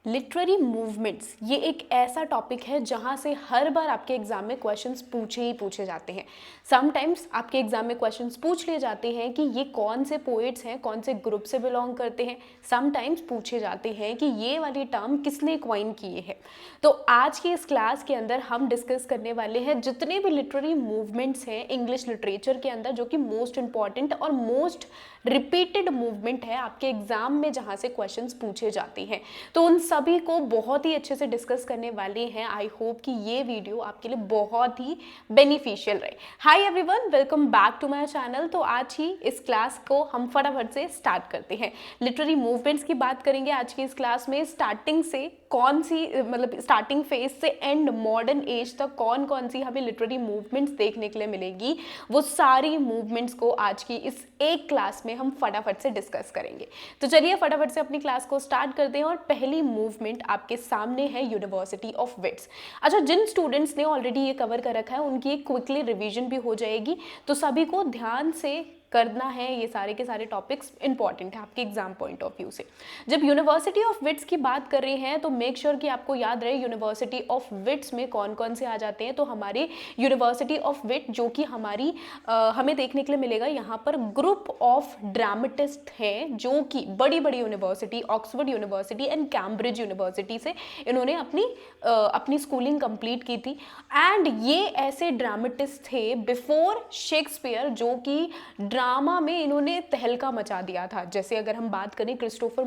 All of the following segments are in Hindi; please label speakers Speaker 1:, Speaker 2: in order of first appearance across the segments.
Speaker 1: लिटरेरी मूवमेंट्स ये एक ऐसा टॉपिक है जहाँ से हर बार आपके एग्जाम में क्वेश्चंस पूछे ही पूछे जाते हैं। समटाइम्स आपके एग्जाम में क्वेश्चंस पूछ लिए जाते हैं कि ये कौन से पोएट्स हैं, कौन से ग्रुप से बिलोंग करते हैं। समटाइम्स पूछे जाते हैं कि ये वाली टर्म किसने क्वाइन किए हैं। तो आज की इस क्लास के अंदर हम डिस्कस करने वाले हैं जितने भी लिटरेरी मूवमेंट्स हैं इंग्लिश लिटरेचर के अंदर, जो कि मोस्ट इंपॉर्टेंट और मोस्ट रिपीटेड मूवमेंट है आपके एग्जाम में जहाँ से क्वेश्चंस पूछे जाते हैं। तो उन सभी को बहुत ही अच्छे से डिस्कस करने वाले हैं। आई होप कि ये वीडियो आपके लिए बहुत ही बेनिफिशियल रहे। Hi everyone, welcome back to my channel. तो आज ही इस क्लास को हम फटाफट से स्टार्ट करते हैं। लिटरेरी मूवमेंट्स की बात करेंगे आज की इस क्लास में। स्टार्टिंग से कौन सी मतलब स्टार्टिंग फेज से एंड मॉडर्न एज तक कौन कौन सी हमें लिटरेरी मूवमेंट्स देखने के लिए मिलेगी, वो सारी मूवमेंट्स को आज की इस एक क्लास में हम फटाफट से डिस्कस करेंगे। तो चलिए फटाफट से अपनी क्लास को स्टार्ट करते हैं। और पहली मूवमेंट आपके सामने है यूनिवर्सिटी ऑफ विट्स। अच्छा, जिन स्टूडेंट्स ने ऑलरेडी ये कवर कर रखा है उनकी एक क्विकली रिवीजन भी हो जाएगी, तो सभी को ध्यान से करना है। ये सारे के सारे टॉपिक्स इंपॉर्टेंट है आपके एग्जाम पॉइंट ऑफ व्यू से। जब यूनिवर्सिटी ऑफ विट्स की बात कर रहे हैं तो मेक श्योर कि आपको याद रहे यूनिवर्सिटी ऑफ विट्स में कौन कौन से आ जाते हैं। तो हमारे यूनिवर्सिटी ऑफ विट जो कि हमारी हमें देखने के लिए मिलेगा यहाँ पर ग्रुप ऑफ ड्रामेटिस्ट हैं जो कि बड़ी बड़ी university, Oxford university and Cambridge university से इन्होंने अपनी स्कूलिंग कंप्लीट की थी। एंड ये ऐसे ड्रामेटिस्ट थे बिफोर शेक्सपियर जो कि ड्रामा में इन्होंने तहलका मचा दिया था। जैसे अगर हम बात करें क्रिस्टोफर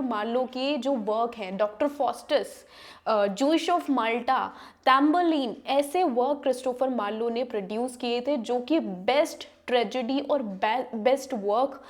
Speaker 1: मार्लो की जो वर्क हैं, doctor Faustus, Jewish of Malta, Tamburlaine, ऐसे वर्क क्रिस्टोफर मार्लो ने प्रोड्यूस किए थे जो कि बेस्ट ट्रेजेडी और बेस्ट वर्क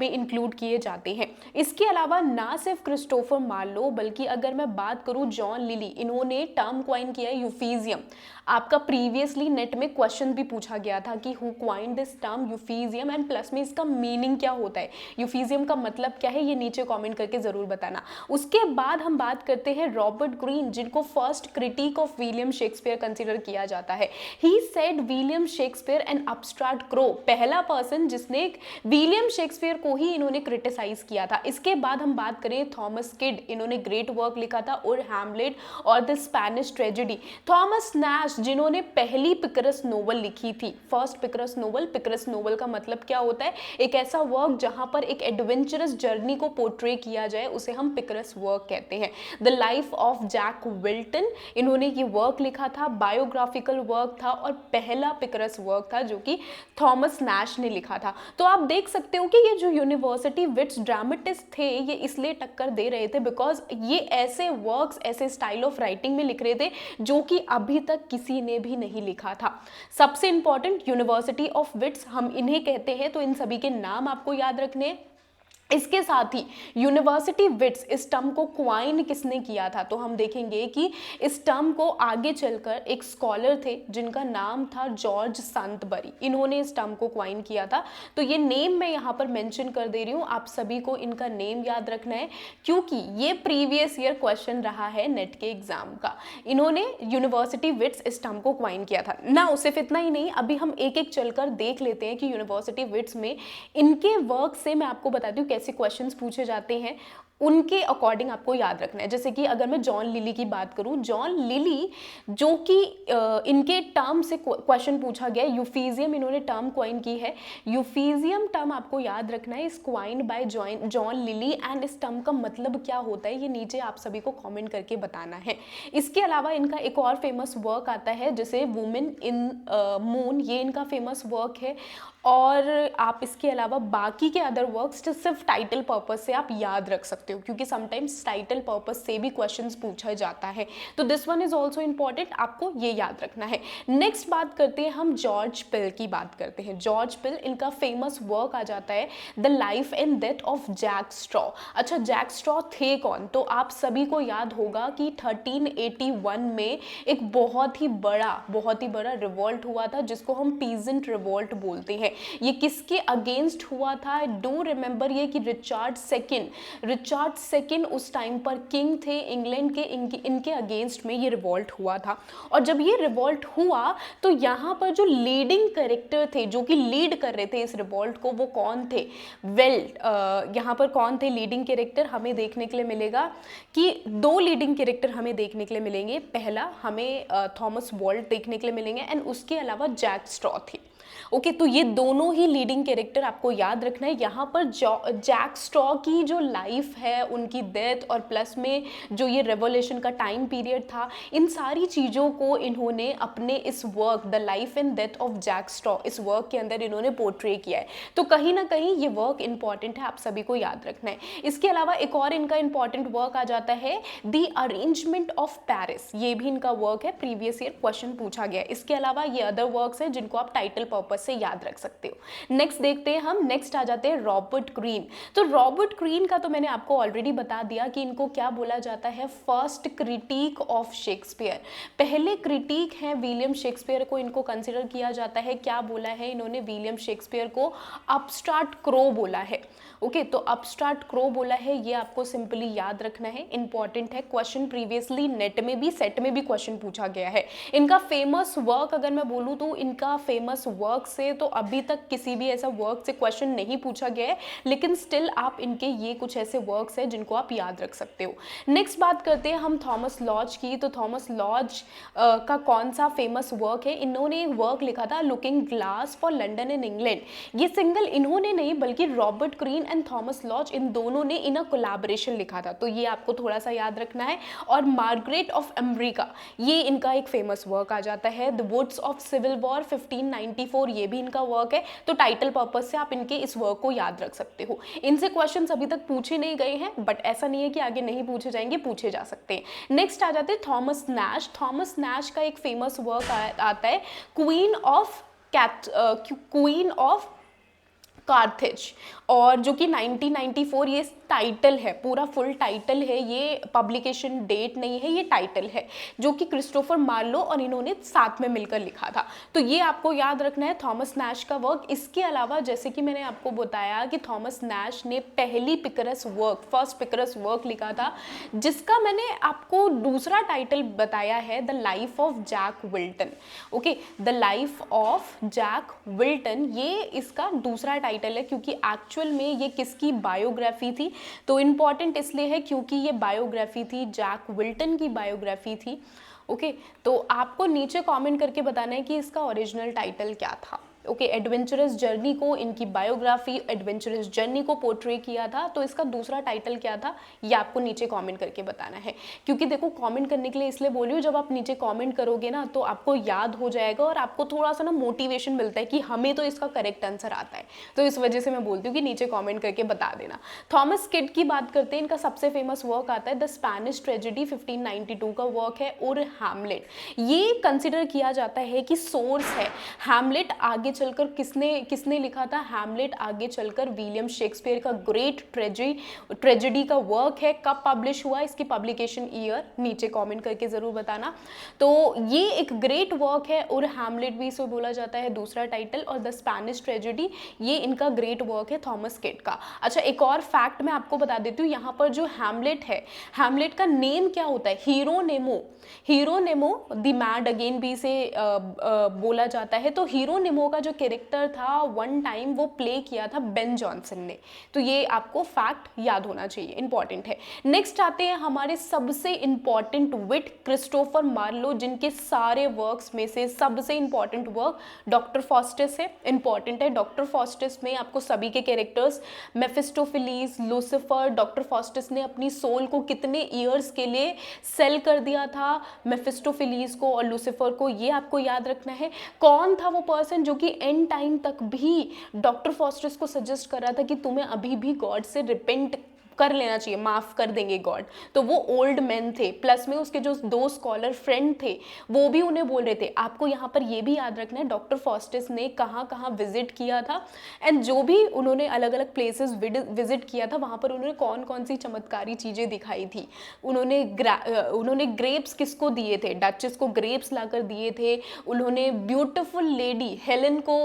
Speaker 1: में इंक्लूड किए जाते हैं। इसके अलावा ना सिर्फ क्रिस्टोफर मार्लो बल्कि अगर मैं बात करूं जॉन लिली, इन्होंने टर्म क्वाइन किया है यूफीजियम। आपका प्रीवियसली नेट में क्वेश्चन भी पूछा गया था कि who coined this term euphuism and plus में इसका मीनिंग क्या होता है, यूफीजियम का मतलब क्या है, ये नीचे कमेंट करके जरूर बताना। उसके बाद हम बात करते हैं रॉबर्ट ग्रीन, जिनको first critic of William Shakespeare consider किया जाता है। He said William Shakespeare N upstart crow, पहला पर्सन जिसने विलियम शेक्सपियर को ही इन्होंने क्रिटिसाइज किया था। इसके बाद हम बात करें थॉमस किड, इन्होंने ग्रेट वर्क लिखा था और हैमलेट और the Spanish tragedy. Thomas Nash जिन्होंने पहली पिकरस नोवेल लिखी थी, फर्स्ट पिकरस नोवेल का मतलब क्या होता है, एक ऐसा वर्क जहां पर एक एडवेंचरस जर्नी को पोर्ट्रे किया जाए, उसे हम पिकरस वर्क कहते हैं। The life of Jack Wilton, इन्होंने ये वर्क लिखा था, बायोग्राफिकल वर्क था और पहला पिकरस वर्क था जो कि थॉमस नैश ने लिखा था। तो आप देख सकते हो कि ये जो यूनिवर्सिटी विट्स ड्रामेटिस्ट थे ये इसलिए टक्कर दे रहे थे बिकॉज ये ऐसे वर्क्स, ऐसे स्टाइल ऑफ राइटिंग में लिख रहे थे जो कि अभी तक किसी ने भी नहीं लिखा था। सबसे इंपॉर्टेंट यूनिवर्सिटी ऑफ विट्स हम इन्हें कहते हैं, तो इन सभी के नाम आपको याद रखने हैं। इसके साथ ही यूनिवर्सिटी विट्स, इस टर्म को क्वाइन किसने किया था, तो हम देखेंगे कि इस टर्म को आगे चलकर एक स्कॉलर थे जिनका नाम था जॉर्ज संतबरी, इन्होंने इस टर्म को क्वाइन किया था। तो ये नेम मैं यहाँ पर मेंशन कर दे रही हूँ, आप सभी को इनका नेम याद रखना है क्योंकि ये प्रीवियस ईयर क्वेश्चन रहा है नेट के एग्जाम का। इन्होंने यूनिवर्सिटी विट्स इस टर्म को क्वाइन किया था ना। सिर्फ इतना ही नहीं, अभी हम एक एक चलकर देख लेते हैं कि यूनिवर्सिटी विट्स में इनके वर्क से मैं आपको बताती हूँ कैसे क्वेश्चंस पूछे जाते हैं, उनके अकॉर्डिंग आपको याद रखना है। जैसे कि अगर मैं जॉन लिली की बात करूं, जॉन लिली जो कि इनके टर्म से क्वेश्चन पूछा गया, यूफीजियम इन्होंने टर्म क्वाइन की है। यूफीजियम टर्म आपको याद रखना है, इस coin bye John lily and इस टर्म का मतलब क्या होता है ये नीचे आप सभी को कमेंट करके बताना है। इसके अलावा इनका एक और फेमस वर्क आता है जैसे वुमेन इन मून, ये इनका फेमस वर्क है। और आप इसके अलावा बाकी के अदर वर्क्स सिर्फ टाइटल पर्पस से आप याद रख सकते हो क्योंकि समटाइम्स टाइटल पर्पस से भी क्वेश्चंस पूछा जाता है। तो this one is also important, आपको ये याद रखना है। नेक्स्ट बात करते हैं हम जॉर्ज पिल की बात करते हैं। जॉर्ज पिल, इनका फेमस वर्क आ जाता है the life and death of Jack Straw. अच्छा, जैक स्ट्रॉ थे कौन, तो आप सभी को याद होगा कि 1381 में एक बहुत ही बड़ा रिवॉल्ट हुआ था जिसको हम पीजेंट रिवॉल्ट बोलते हैं। ये किसके अगेंस्ट हुआ था? डू रिमेंबर ये कि रिचर्ड सेकंड उस टाइम पर किंग थे इंग्लैंड के, इनके अगेंस्ट में ये रिवॉल्ट हुआ था। और जब ये रिवॉल्ट हुआ तो यहाँ पर जो लीडिंग कैरेक्टर थे, जो कि लीड कर रहे थे इस रिवॉल्ट को, वो कौन थे? यहाँ पर कौन थे लीडिंग कैरेक्टर? हमें देखने के लिए मिलेगा कि दो लीडिंग कैरेक्टर हमें देखने के लिए मिलेंगे। पहला हमें थॉमस वॉल्ट देखने के लिए मिलेंगे एंड उसके अलावा जैक स्ट्रॉ थी। ओके, तो ये दोनों ही लीडिंग कैरेक्टर आपको याद रखना है। यहाँ पर जैक स्ट्रॉ की जो लाइफ है, उनकी डेथ, और प्लस में जो ये रेवोल्यूशन का टाइम पीरियड था, इन सारी चीज़ों को इन्होंने अपने इस work the life and death of Jack Straw, इस वर्क के अंदर इन्होंने पोर्ट्रे किया है। तो कहीं ना कहीं ये वर्क इंपॉर्टेंट है, आप सभी को याद रखना है। इसके अलावा एक और इनका इंपॉर्टेंट वर्क आ जाता है द अरेंजमेंट ऑफ पेरिस। ये भी इनका वर्क है, प्रीवियस ईयर क्वेश्चन पूछा गया है। इसके अलावा ये अदर वर्क्स हैं जिनको आप टाइटल पर्पज से याद रख सकते हो। नेक्स्ट देखते हैं हम, नेक्स्ट आ जाते हैं रॉबर्ट ग्रीन। तो रॉबर्ट ग्रीन का तो मैंने आपको ऑलरेडी बता दिया कि इनको क्या बोला जाता है, फर्स्ट क्रिटिक ऑफ शेक्सपियर। पहले क्रिटिक हैं विलियम शेक्सपियर को, इनको कंसिडर किया जाता है। क्या बोला है इन्होंने? विलियम शेक्सपियर को अपस्टार्ट क्रो बोला है। ओके, तो अपस्टार्ट क्रो बोला है, ये आपको सिंपली याद रखना है, इंपॉर्टेंट है। क्वेश्चन प्रीवियसली नेट में भी, सेट में भी क्वेश्चन पूछा गया है। इनका फेमस वर्क अगर मैं बोलूँ तो इनका फेमस वर्क से तो अभी तक किसी भी ऐसा वर्क से क्वेश्चन नहीं पूछा गया है, लेकिन स्टिल आप इनके ये कुछ ऐसे वर्क्स हैं जिनको आप याद रख सकते हो। नेक्स्ट बात करते हैं हम थॉमस लॉज की। तो थॉमस लॉज का कौन सा फेमस वर्क है? इन्होंने एक वर्क लिखा था looking glass for London in England. ये सिंगल इन्होंने नहीं बल्कि Robert Greene and Thomas Lodge, इन दोनों ने इन अ कोलैबोरेशन लिखा था, तो ये आपको थोड़ा सा याद रखना है। और मार्गरेट ऑफ अमेरिका, ये इनका एक फेमस वर्क आ जाता है। The woods of civil war 1594, ये भी इनका वर्क है। तो टाइटल पर्पज से आप इनके इस वर्क को याद रख सकते हो। इनसे क्वेश्चंस अभी तक पूछे नहीं गए हैं, बट ऐसा नहीं है कि आगे नहीं पूछे जाएंगे, पूछे जा सकते हैं। नेक्स्ट आ जाते हैं थॉमस नैश। थॉमस नैश का एक फेमस वर्क आता है क्वीन ऑफ कार्थेज, और जो कि 1994, ये टाइटल है, पूरा फुल टाइटल है, ये पब्लिकेशन डेट नहीं है, ये टाइटल है, जो कि क्रिस्टोफर मार्लो और इन्होंने साथ में मिलकर लिखा था। तो ये आपको याद रखना है थॉमस नैश का वर्क। इसके अलावा जैसे कि मैंने आपको बताया कि थॉमस नैश ने पहली फर्स्ट पिकरस वर्क लिखा था, जिसका मैंने आपको दूसरा टाइटल बताया है, the life of Jack Wilton. Okay, the life of Jack Wilton, ये इसका दूसरा टाइटल है, क्योंकि एक्चुअल में ये किसकी बायोग्राफी थी? तो इंपॉर्टेंट इसलिए है क्योंकि ये बायोग्राफी थी, जैक विल्टन की बायोग्राफी थी। ओके, तो आपको नीचे कमेंट करके बताना है कि इसका ओरिजिनल टाइटल क्या था। ओके, एडवेंचरस जर्नी को, इनकी बायोग्राफी एडवेंचरस जर्नी को पोर्ट्रे किया था, तो इसका दूसरा टाइटल क्या था ये आपको नीचे कमेंट करके बताना है। क्योंकि देखो, कमेंट करने के लिए इसलिए बोल रही हूँ, जब आप नीचे कमेंट करोगे ना तो आपको याद हो जाएगा और आपको थोड़ा सा ना मोटिवेशन मिलता है कि हमें तो इसका करेक्ट आंसर आता है। तो इस वजह से मैं बोलती हूँ कि नीचे कॉमेंट करके बता देना। थॉमस किड की बात करते हैं, इनका सबसे फेमस वर्क आता है द स्पेनिश ट्रेजेडी, 1592 का वर्क है, और हैमलेट। ये कंसिडर किया जाता है कि सोर्स है। हैमलेट आगे चलकर किसने लिखा था? हैमलेट आगे चलकर विलियम शेक्सपियर का ग्रेट ट्रेजेडी का वर्क है। कब पब्लिश हुआ, इसकी पब्लिकेशन ईयर नीचे कमेंट करके जरूर बताना। तो ये एक ग्रेट वर्क है, और हैमलेट भी इसे बोला जाता है दूसरा टाइटल, और द स्पेनिश ट्रेजेडी ये इनका ग्रेट वर्क है थॉमस किड का। अच्छा, एक और फैक्ट मैं आपको बता देती हूँ, यहाँ पर जो हैमलेट है, हैमलेट का नेम क्या होता है? हीरोनेमो द मैड अगेन भी इसे बोला जाता है। तो हीरोनेमो का जो कैरेक्टर था, वन टाइम वो प्ले किया था बेन जॉनसन ने। तो ये आपको फैक्ट याद होना चाहिए, इंपॉर्टेंट है। नेक्स्ट आते हैं हमारे सबसे इंपॉर्टेंट विट, क्रिस्टोफर मार्लो, जिनके सारे वर्क्स में से सबसे इंपॉर्टेंट वर्क डॉक्टर फॉस्टस है। इंपॉर्टेंट है, डॉक्टर फॉस्टस में आपको सभी के कैरेक्टर्स, मेफिस्टोफिलीज, लूसिफर, डॉक्टर फॉस्टस ने अपनी सोल को कितने ईयर्स के लिए सेल कर दिया था मेफिस्टोफिलीज को और लूसिफर को, ये आपको याद रखना है। कौन था वो पर्सन जो कि एंड टाइम तक भी डॉक्टर फॉस्टस को सजेस्ट कर रहा था कि तुम्हें अभी भी गॉड से रिपेंट कर लेना चाहिए, माफ कर देंगे गॉड? तो वो ओल्ड मैन थे, प्लस में उसके जो दो स्कॉलर फ्रेंड थे वो भी उन्हें बोल रहे थे। आपको यहाँ पर ये भी याद रखना है डॉक्टर फॉस्टस ने कहाँ कहाँ विजिट किया था, एंड जो भी उन्होंने अलग अलग प्लेसेस विजिट किया था वहाँ पर उन्होंने कौन कौन सी चमत्कारी चीज़ें दिखाई थी। उन्होंने ग्रेप्स किसको दिए थे? डचेस को ग्रेप्स लाकर दिए थे। उन्होंने ब्यूटिफुल लेडी हेलेन को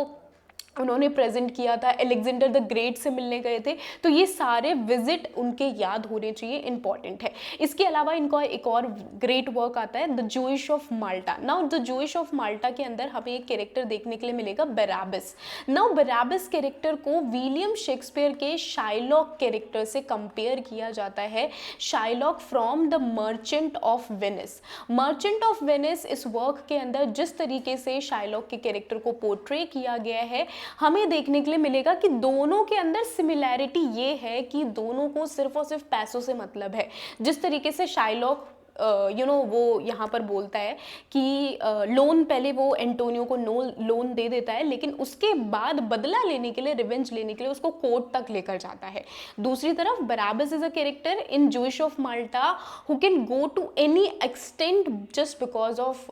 Speaker 1: उन्होंने प्रेजेंट किया था, अलेक्जेंडर द ग्रेट से मिलने गए थे। तो ये सारे विजिट उनके याद होने चाहिए, इंपॉर्टेंट है। इसके अलावा इनका एक और ग्रेट वर्क आता है, the Jewish of Malta. Now the Jewish of माल्टा के अंदर हमें एक कैरेक्टर देखने के लिए मिलेगा, बराबस। नाउ बराबस कैरेक्टर को विलियम शेक्सपियर के शाइलॉक कैरेक्टर से कंपेयर किया जाता है, Shylock from the merchant of Venice. Merchant of Venice इस वर्क के अंदर जिस तरीके से शाइलॉक के कैरेक्टर को पोर्ट्रे किया गया है, हमें देखने के लिए मिलेगा कि दोनों के अंदर सिमिलैरिटी ये है कि दोनों को सिर्फ और सिर्फ पैसों से मतलब है। जिस तरीके से शाइलॉक वो यहाँ पर बोलता है कि लोन, पहले वो एंटोनियो को लोन दे देता है, लेकिन उसके बाद बदला लेने के लिए, रिवेंज लेने के लिए उसको कोर्ट तक लेकर जाता है। दूसरी तरफ Barabas is a character in Jewish of Malta who can go to any extent just because of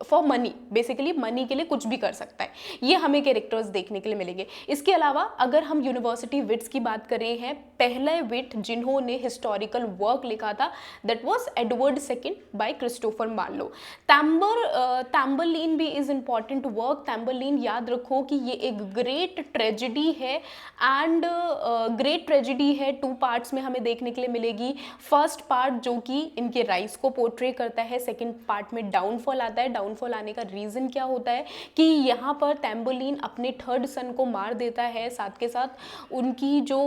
Speaker 1: for money, basically money के लिए कुछ भी कर सकता है। ये हमें कैरेक्टर्स देखने के लिए मिलेंगे। इसके अलावा अगर हम यूनिवर्सिटी विट्स की बात कर रहे हैं, पहला विट जिन्होंने हिस्टोरिकल वर्क लिखा था that was Edward second by Christopher Marlowe. Tamburlaine भी इज इंपॉर्टेंट वर्क। टैम्बरलीन याद रखो कि ये एक ग्रेट ट्रेजेडी है, एंड ग्रेट ट्रेजेडी है, 2 पार्ट्स में हमें देखने के लिए मिलेगी। फर्स्ट पार्ट जो कि इनके राइज को पोर्ट्रे करता है, सेकंड पार्ट में डाउनफॉल आता है। डाउनफॉल आने का रीजन क्या होता है कि यहाँ पर टैम्बरलीन अपने थर्ड सन को मार देता है, साथ के साथ उनकी जो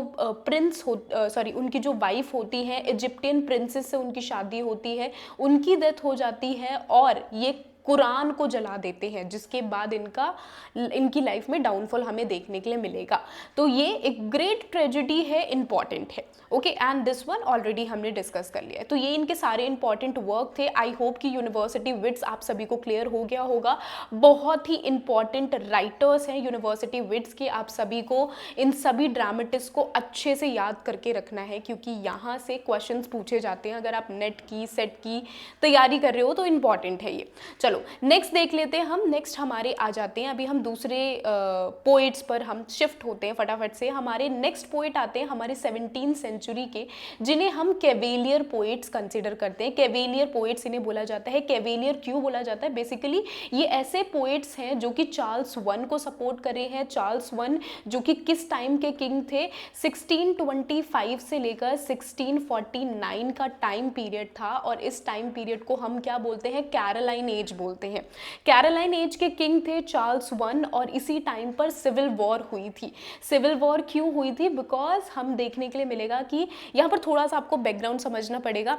Speaker 1: उनकी जो वाइफ होती है, इजिप्टियन प्रिंसेस से उनकी शादी होती है, उनकी डेथ हो जाती है और ये कुरान को जला देते हैं, जिसके बाद इनकी लाइफ में डाउनफॉल हमें देखने के लिए मिलेगा। तो ये एक ग्रेट ट्रेजेडी है, इंपॉर्टेंट है। Okay, and this one already हमने डिस्कस कर लिया है। तो ये इनके सारे इंपॉर्टेंट वर्क थे। आई होप कि यूनिवर्सिटी विट्स आप सभी को क्लियर हो गया होगा। बहुत ही इंपॉर्टेंट राइटर्स हैं यूनिवर्सिटी विट्स के। आप सभी को इन सभी ड्रामेटिस्ट को अच्छे से याद करके रखना है, क्योंकि यहाँ से क्वेश्चंस पूछे जाते हैं। अगर आप नेट की, सेट की तैयारी कर रहे हो तो इंपॉर्टेंट है ये। चलो नेक्स्ट देख लेते हैं हम। नेक्स्ट हमारे आ जाते हैं, अभी हम दूसरे पोइट्स पर हम शिफ्ट होते हैं फटाफट से। हमारे नेक्स्ट पोइट आते हैं हमारे 17th सेंचुरी के, जिन्हें हम कैवेलियर पोइट्स कंसिडर करते हैं। कैवेलियर पोइट्स इन्हें बोला जाता है। कैवेलियर क्यों बोला जाता है? बेसिकली ये ऐसे पोइट्स हैं जो कि चार्ल्स वन को सपोर्ट कर रहे हैं। चार्ल्स वन जो कि किस टाइम के किंग थे? 1625 से लेकर 1649 का टाइम पीरियड था, और इस टाइम पीरियड को हम क्या बोलते हैं? कैरोलाइन एज बोलते हैं। कैरोलाइन एज के किंग थे चार्ल्स वन, और इसी टाइम पर सिविल वॉर हुई थी। सिविल वॉर क्यों हुई थी? बिकॉज हम देखने के लिए मिलेगा कि यहाँ पर थोड़ा सा आपको बैकग्राउंड समझना पड़ेगा।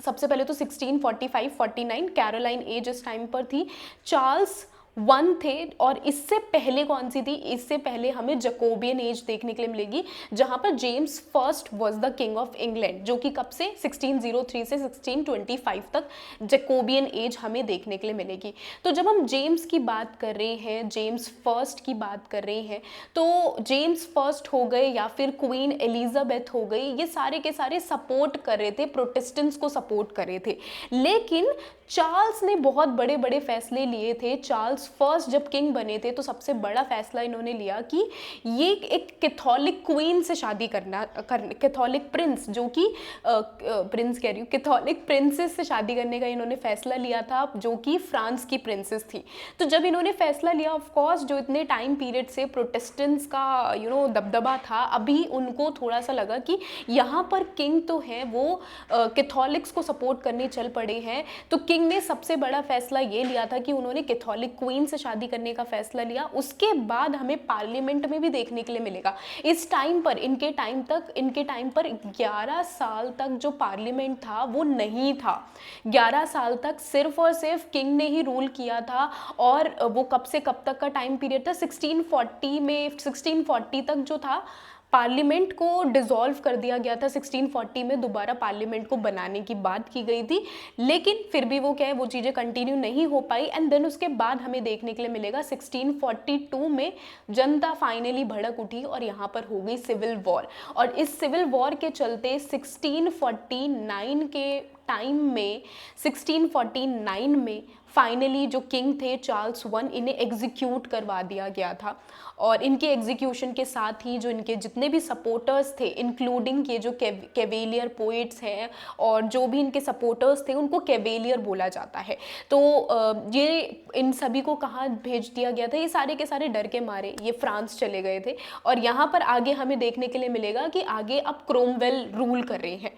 Speaker 1: सबसे पहले तो 1645-49 कैरोलाइन एज इस टाइम पर थी। चार्ल्स वन थे, और इससे पहले कौन सी थी? इससे पहले हमें जकोबियन एज देखने के लिए मिलेगी, जहां पर James first was the king of England, जो कि कब से 1603 से 1625 तक जकोबियन एज हमें देखने के लिए मिलेगी। तो जब हम जेम्स की बात कर रहे हैं, जेम्स फर्स्ट की बात कर रहे हैं, तो जेम्स फर्स्ट हो गए या फिर क्वीन एलिजाबेथ हो गई, ये सारे के सारे सपोर्ट कर रहे थे, प्रोटेस्टेंट्स को सपोर्ट कर रहे थे। लेकिन चार्ल्स ने बहुत बड़े बड़े फैसले लिए थे। चार्ल्स फर्स्ट जब किंग बने थे तो सबसे बड़ा फैसला इन्होंने लिया कि ये एक कैथोलिक क्वीन से शादी कैथोलिक प्रिंस, जो कि प्रिंस कह रही हूँ, कैथोलिक प्रिंसेस से शादी करने का इन्होंने फैसला लिया था, जो कि फ्रांस की प्रिंसेस थी। तो जब इन्होंने फैसला लिया, ऑफ कोर्स जो इतने टाइम पीरियड से प्रोटेस्टेंट्स का दबदबा था, अभी उनको थोड़ा सा लगा कि यहाँ पर किंग तो है वो कैथोलिक्स को सपोर्ट करने चल पड़े हैं। तो किंग ने सबसे बड़ा फैसला ये लिया था कि उन्होंने कैथोलिक क्वीन से शादी करने का फैसला लिया। उसके बाद हमें पार्लियामेंट में भी देखने के लिए मिलेगा। इस टाइम पर इनके टाइम पर 11 साल तक जो पार्लियामेंट था वो नहीं था। 11 साल तक सिर्फ और सिर्फ किंग ने ही रूल किया था, और वो कब से कब तक का टाइम पीरियड था? 1640 तक जो था पार्लियामेंट को डिसॉल्व कर दिया गया था। 1640 में दोबारा पार्लियामेंट को बनाने की बात की गई थी, लेकिन फिर भी वो क्या है, वो चीज़ें कंटिन्यू नहीं हो पाई। एंड देन उसके बाद हमें देखने के लिए मिलेगा 1642 में जनता फाइनली भड़क उठी और यहाँ पर हो गई सिविल वॉर। और इस सिविल वॉर के चलते 1649 के टाइम में 1649 में फाइनली जो किंग थे चार्ल्स वन, इन्हें एग्जीक्यूट करवा दिया गया था। और इनके एग्जीक्यूशन के साथ ही जो इनके जितने भी सपोर्टर्स थे, इंक्लूडिंग ये जो कैवेलियर पोइट्स हैं और जो भी इनके सपोर्टर्स थे, उनको कैवेलियर बोला जाता है। तो ये इन सभी को कहाँ भेज दिया गया था? ये सारे के सारे डर के मारे ये फ्रांस चले गए थे। और यहाँ पर आगे हमें देखने के लिए मिलेगा कि आगे अब क्रोमवेल रूल कर रहे हैं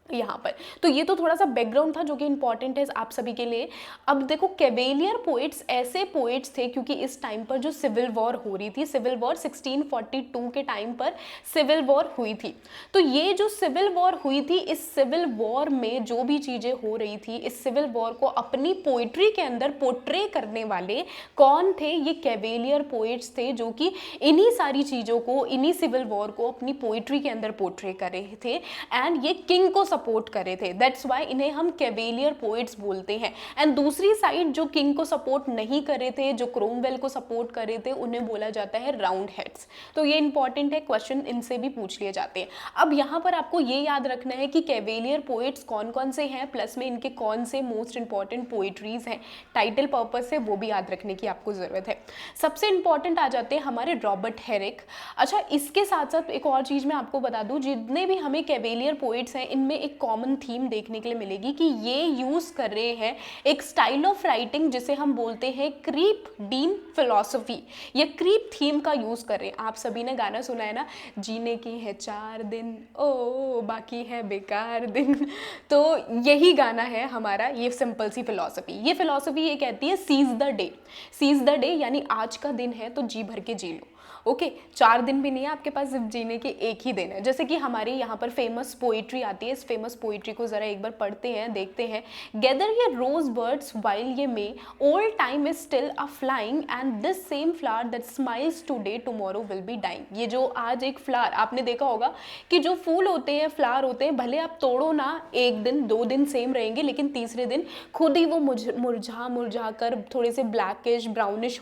Speaker 1: यहाँ पर। तो ये तो थोड़ा सा बैकग्राउंड था जो कि इंपॉर्टेंट है आप सभी के लिए। अब देखो, कैवेलियर पोइट्स ऐसे पोइट्स थे क्योंकि इस टाइम पर जो सिविल वॉर हो रही थी, सिविल वॉर 1642 के टाइम पर सिविल वॉर हुई थी। तो ये जो सिविल वॉर हुई थी, इस सिविल वॉर में जो भी चीज़ें हो रही थी, इस सिविल वॉर को अपनी पोइट्री के अंदर पोर्ट्रे करने वाले कौन थे? ये कैवेलियर पोइट्स थे जो कि इन्हीं सारी चीज़ों को, इन्हीं सिविल वॉर को अपनी पोइट्री के अंदर पोर्ट्रे कर रहे थे एंड ये किंग को सपोर्ट कर रहे थे। दैट्स वाई इन्हें हम कैवेलियर पोइट्स बोलते हैं। एंड दूसरी साइड जो किंग को सपोर्ट नहीं कर रहे थे, जो क्रोमवेल को सपोर्ट कर रहे थे, उन्हें बोला जाता है राउंड हेड्स। तो ये इंपॉर्टेंट है, क्वेश्चन इनसे भी पूछ लिए जाते हैं। अब यहाँ पर आपको ये याद रखना है कि कैवेलियर पोइट्स कौन कौन से हैं, प्लस में इनके कौन से मोस्ट इंपॉर्टेंट पोइट्रीज हैं। टाइटल पर्पज से वो भी याद रखने की आपको जरूरत है। सबसे इंपॉर्टेंट आ जाते हैं हमारे रॉबर्ट हेरिक। अच्छा, इसके साथ साथ एक और चीज मैं आपको बता दूं, जितने भी हमें कैवेलियर पोइट्स हैं, इनमें एक कॉमन थीम देखने के लिए मिलेगी कि ये यूज कर रहे हैं एक स्टाइल ऑफ राइटिंग जिसे हम बोलते हैं क्रीप डीम फिलॉसफी। ये क्रीप थीम का यूज कर रहे हैं। आप सभी ने गाना सुना है ना, जीने की है 4 दिन ओ बाकी है बेकार दिन। तो यही गाना है हमारा, ये सिंपल सी फिलॉसफी। ये फिलॉसफी ये कहती है seize the day. Seize the day यानी आज का दिन है तो जी भर के जी लो। ओके, 4 दिन भी नहीं है आपके पास, सिर्फ जीने के एक ही दिन है। जैसे कि हमारे यहाँ पर फेमस पोइट्री आती है, इस फेमस पोइट्री को जरा एक बार पढ़ते हैं, देखते हैं। गैदर ये रोज birds while ye may, old time is still a flying and this same flower that smiles today tomorrow will be dying. ये जो आज एक फ्लावर, आपने देखा होगा कि जो फूल होते हैं, फ्लावर होते हैं, भले आप तोड़ो ना, एक दिन 2 दिन सेम रहेंगे, लेकिन तीसरे दिन खुद ही वो मुरझा मुरझा कर थोड़े से ब्लैकिश ब्राउनिश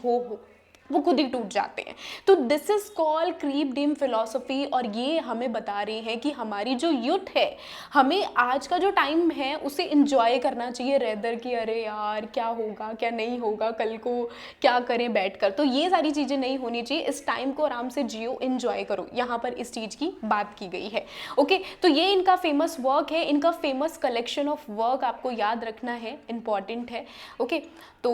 Speaker 1: वो खुद ही टूट जाते हैं। तो this is called carpe diem philosophy. और ये हमें बता रही है कि हमारी जो यूथ है, हमें आज का जो टाइम है उसे इंजॉय करना चाहिए, रेदर कि अरे यार क्या होगा क्या नहीं होगा, कल को क्या करें बैठकर। तो ये सारी चीज़ें नहीं होनी चाहिए। इस टाइम को आराम से जियो, इंजॉय करो। यहाँ पर इस चीज़ की बात की गई है। ओके, तो ये इनका फेमस वर्क है, इनका फेमस कलेक्शन ऑफ वर्क आपको याद रखना है, इंपॉर्टेंट है। ओके, तो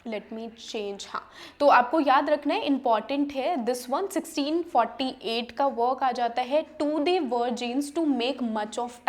Speaker 1: लेट मी चेंज, हाँ, तो आपको याद रखना है, इंपॉर्टेंट है दिस वन। 1648 का वर्क आ जाता है, to the virgins to make much of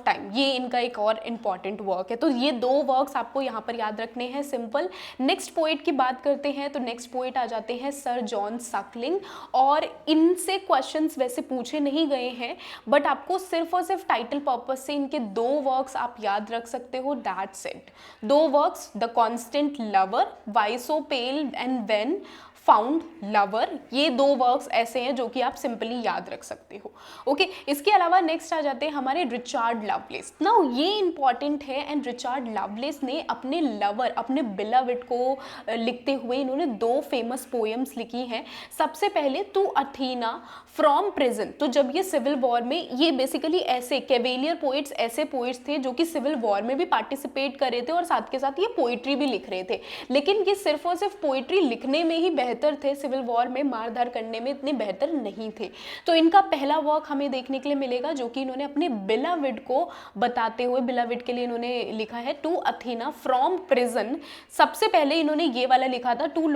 Speaker 1: time. ये इनका एक और इंपॉर्टेंट वर्क है। तो ये 2 वर्क्स आपको यहाँ पर याद रखने हैं, सिंपल। नेक्स्ट पोइट की बात करते हैं, तो नेक्स्ट पोइट आ जाते हैं सर जॉन सकलिंग। और इनसे क्वेश्चंस वैसे पूछे नहीं गए हैं, बट आपको सिर्फ और सिर्फ टाइटल पर्पज से इनके 2 वर्क्स आप याद रख सकते हो, that's it. 2 works, the constant lover, why so pale and wan fond lover. ये 2 वर्क्स ऐसे हैं जो कि आप सिंपली याद रख सकते हो। ओके, इसके अलावा नेक्स्ट आ जाते हैं हमारे रिचर्ड लवलेस। नाउ ये इंपॉर्टेंट है, एंड रिचर्ड लवलेस ने अपने लवर, अपने बिलवड को लिखते हुए इन्होंने 2 फेमस पोएम्स लिखी हैं। सबसे पहले टू अथीना फ्रॉम प्रिजन। तो जब ये सिविल वॉर में, ये बेसिकली ऐसे कैवेलियर पोइट्स ऐसे पोइट्स थे जो कि सिविल वॉर में भी पार्टिसिपेट कर रहे थे और साथ के साथ ये पोइट्री भी लिख रहे थे, लेकिन ये सिर्फ और सिर्फ पोइट्री लिखने में ही बेहतर थे, सिविल वॉर में मारधार करने में इतने बेहतर नहीं थे। तो इनका पहला वर्क हमें देखने के लिए मिलेगा जो कि इन्होंने अपने बिलवड को बताते हुए, बिलवड के लिए इन्होंने लिखा है टू अथीना फ्रॉम प्रिजन। सबसे पहले इन्होंने ये वाला लिखा था to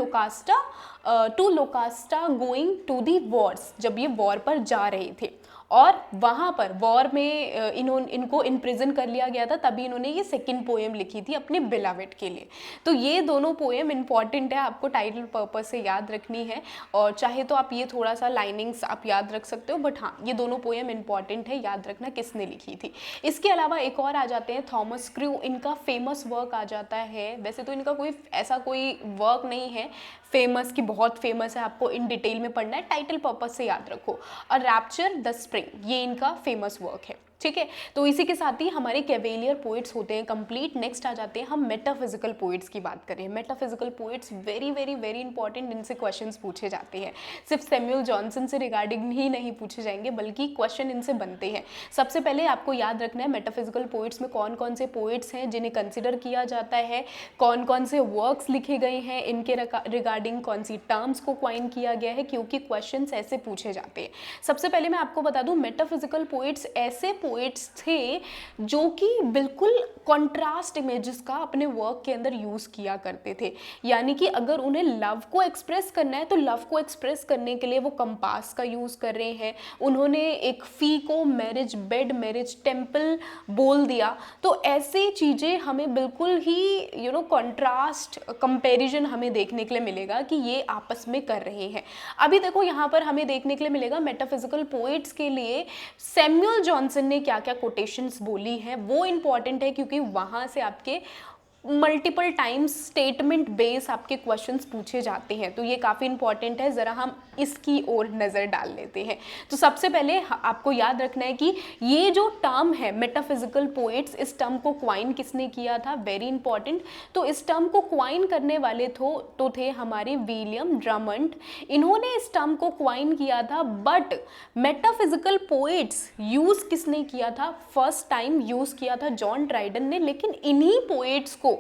Speaker 1: Lucasta going to the wars, जब ये वॉर पर जा रहे थे और वहाँ पर वॉर में इनको इन प्रिजन कर लिया गया था, तभी इन्होंने ये सेकंड पोएम लिखी थी अपने बिलवड के लिए। तो ये दोनों पोएम इंपॉर्टेंट है, आपको टाइटल पर्पज से याद रखनी है, और चाहे तो आप ये थोड़ा सा लाइनिंग्स आप याद रख सकते हो, बट हाँ, ये दोनों पोएम इंपॉर्टेंट है, याद रखना किसने लिखी थी। इसके अलावा एक और आ जाते हैं थॉमस क्रू। इनका फेमस वर्क आ जाता है, वैसे तो इनका कोई वर्क नहीं है फेमस की, बहुत फेमस है, आपको इन डिटेल में पढ़ना है, टाइटल पर्पज से याद रखो। और रैप्चर द स्प्रिंग, ये इनका फेमस वर्क है। ठीक है। तो इसी के साथ ही हमारे कैवेलियर पोइट्स होते हैं कंप्लीट। नेक्स्ट आ जाते हैं हम मेटाफिजिकल पोइट्स की बात करें। Metaphysical poets very very very important, इनसे क्वेश्चंस पूछे जाते हैं। सिर्फ सैमुअल जॉनसन से रिगार्डिंग ही नहीं पूछे जाएंगे बल्कि क्वेश्चन इनसे बनते हैं। सबसे पहले आपको याद रखना है मेटाफिजिकल पोइट्स में कौन कौन से पोइट्स हैं जिन्हें कंसिडर किया जाता है, कौन कौन से वर्क्स लिखे गए हैं, इनके रिगार्डिंग कौन सी टर्म्स को क्वाइन किया गया है, क्योंकि क्वेश्चंस ऐसे पूछे जाते हैं। सबसे पहले मैं आपको बता दूं मेटाफिजिकल पोइट्स ऐसे पोइट्स थे जो कि बिल्कुल कॉन्ट्रास्ट इमेजेस का अपने वर्क के अंदर यूज किया करते थे। यानी कि अगर उन्हें लव को एक्सप्रेस करना है तो लव को एक्सप्रेस करने के लिए वो कंपास का यूज कर रहे हैं। उन्होंने एक फी को मैरिज बेड, मैरिज टेम्पल बोल दिया। तो ऐसी चीजें हमें बिल्कुल ही कॉन्ट्रास्ट कंपैरिजन हमें देखने के लिए मिलेगा कि ये आपस में कर रहे हैं। अभी देखो यहाँ पर हमें देखने के लिए मिलेगा मेटाफिजिकल पोइट्स के लिए सैमुअल जॉनसन ने क्या क्या कोटेशंस बोली हैं, वो इंपॉर्टेंट है क्योंकि वहां से आपके मल्टीपल टाइम्स स्टेटमेंट बेस आपके क्वेश्चंस पूछे जाते हैं। तो ये काफ़ी इंपॉर्टेंट है, ज़रा हम इसकी ओर नज़र डाल लेते हैं। तो सबसे पहले आपको याद रखना है कि ये जो टर्म है मेटाफिजिकल पोइट्स, इस टर्म को क्वाइन किसने किया था, वेरी इंपॉर्टेंट। तो इस टर्म को क्वाइन करने वाले तो थे हमारे विलियम ड्रमंड। इन्होंने इस टर्म को क्वाइन किया था, बट मेटाफिजिकल पोइट्स यूज़ किसने किया था, फर्स्ट टाइम यूज़ किया था जॉन ड्राइडन ने। लेकिन इन्हीं पोइट्स को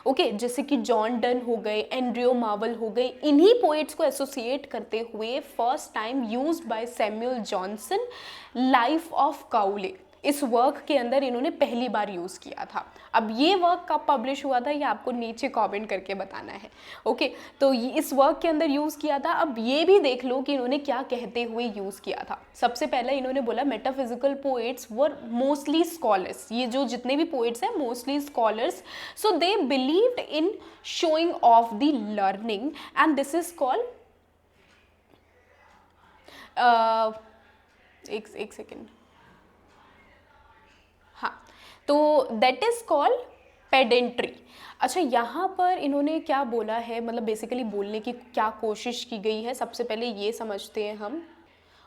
Speaker 1: जैसे कि जॉन डन हो गए, एंड्रियो मार्वल हो गए, इन्हीं पोइट्स को एसोसिएट करते हुए first time used by Samuel Johnson life of Cowley, इस वर्क के अंदर इन्होंने पहली बार यूज़ किया था। अब ये वर्क कब पब्लिश हुआ था ये आपको नीचे कमेंट करके बताना है। ओके, तो इस वर्क के अंदर यूज़ किया था। अब ये भी देख लो कि इन्होंने क्या कहते हुए यूज़ किया था। सबसे पहले इन्होंने बोला metaphysical poets were mostly scholars, ये जो जितने भी पोइट्स हैं mostly scholars, so they believed in showing off the learning and this is called एक सेकेंड, हाँ, तो दैट इज कॉल्ड पेडेंट्री। अच्छा, यहाँ पर इन्होंने क्या बोला है, मतलब बेसिकली बोलने की क्या कोशिश की गई है, सबसे पहले ये समझते हैं हम।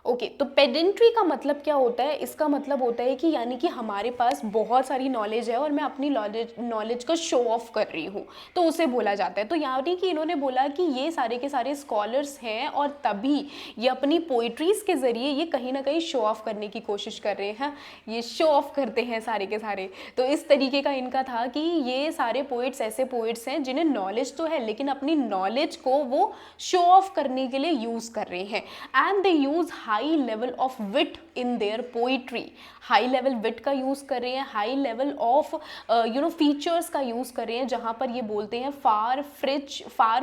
Speaker 1: ओके, तो पेडेंट्री का मतलब क्या होता है, इसका मतलब होता है कि यानी कि हमारे पास बहुत सारी नॉलेज है और मैं अपनी नॉलेज को शो ऑफ कर रही हूँ, तो उसे बोला जाता है। तो यानी कि इन्होंने बोला कि ये सारे के सारे स्कॉलर्स हैं और तभी ये अपनी पोइट्रीज के ज़रिए ये कहीं ना कहीं शो ऑफ करने की कोशिश कर रहे हैं, ये शो ऑफ करते हैं सारे के सारे। तो इस तरीके का इनका था कि ये सारे पोइट्स ऐसे पोइट्स हैं जिन्हें नॉलेज तो है लेकिन अपनी नॉलेज को वो शो ऑफ करने के लिए यूज़ कर रहे हैं। And they use high level of wit in their poetry, high level wit का यूज़ कर रहे हैं, हाई लेवल ऑफ फीचर्स का यूज़ कर रहे हैं, जहाँ पर ये बोलते हैं फार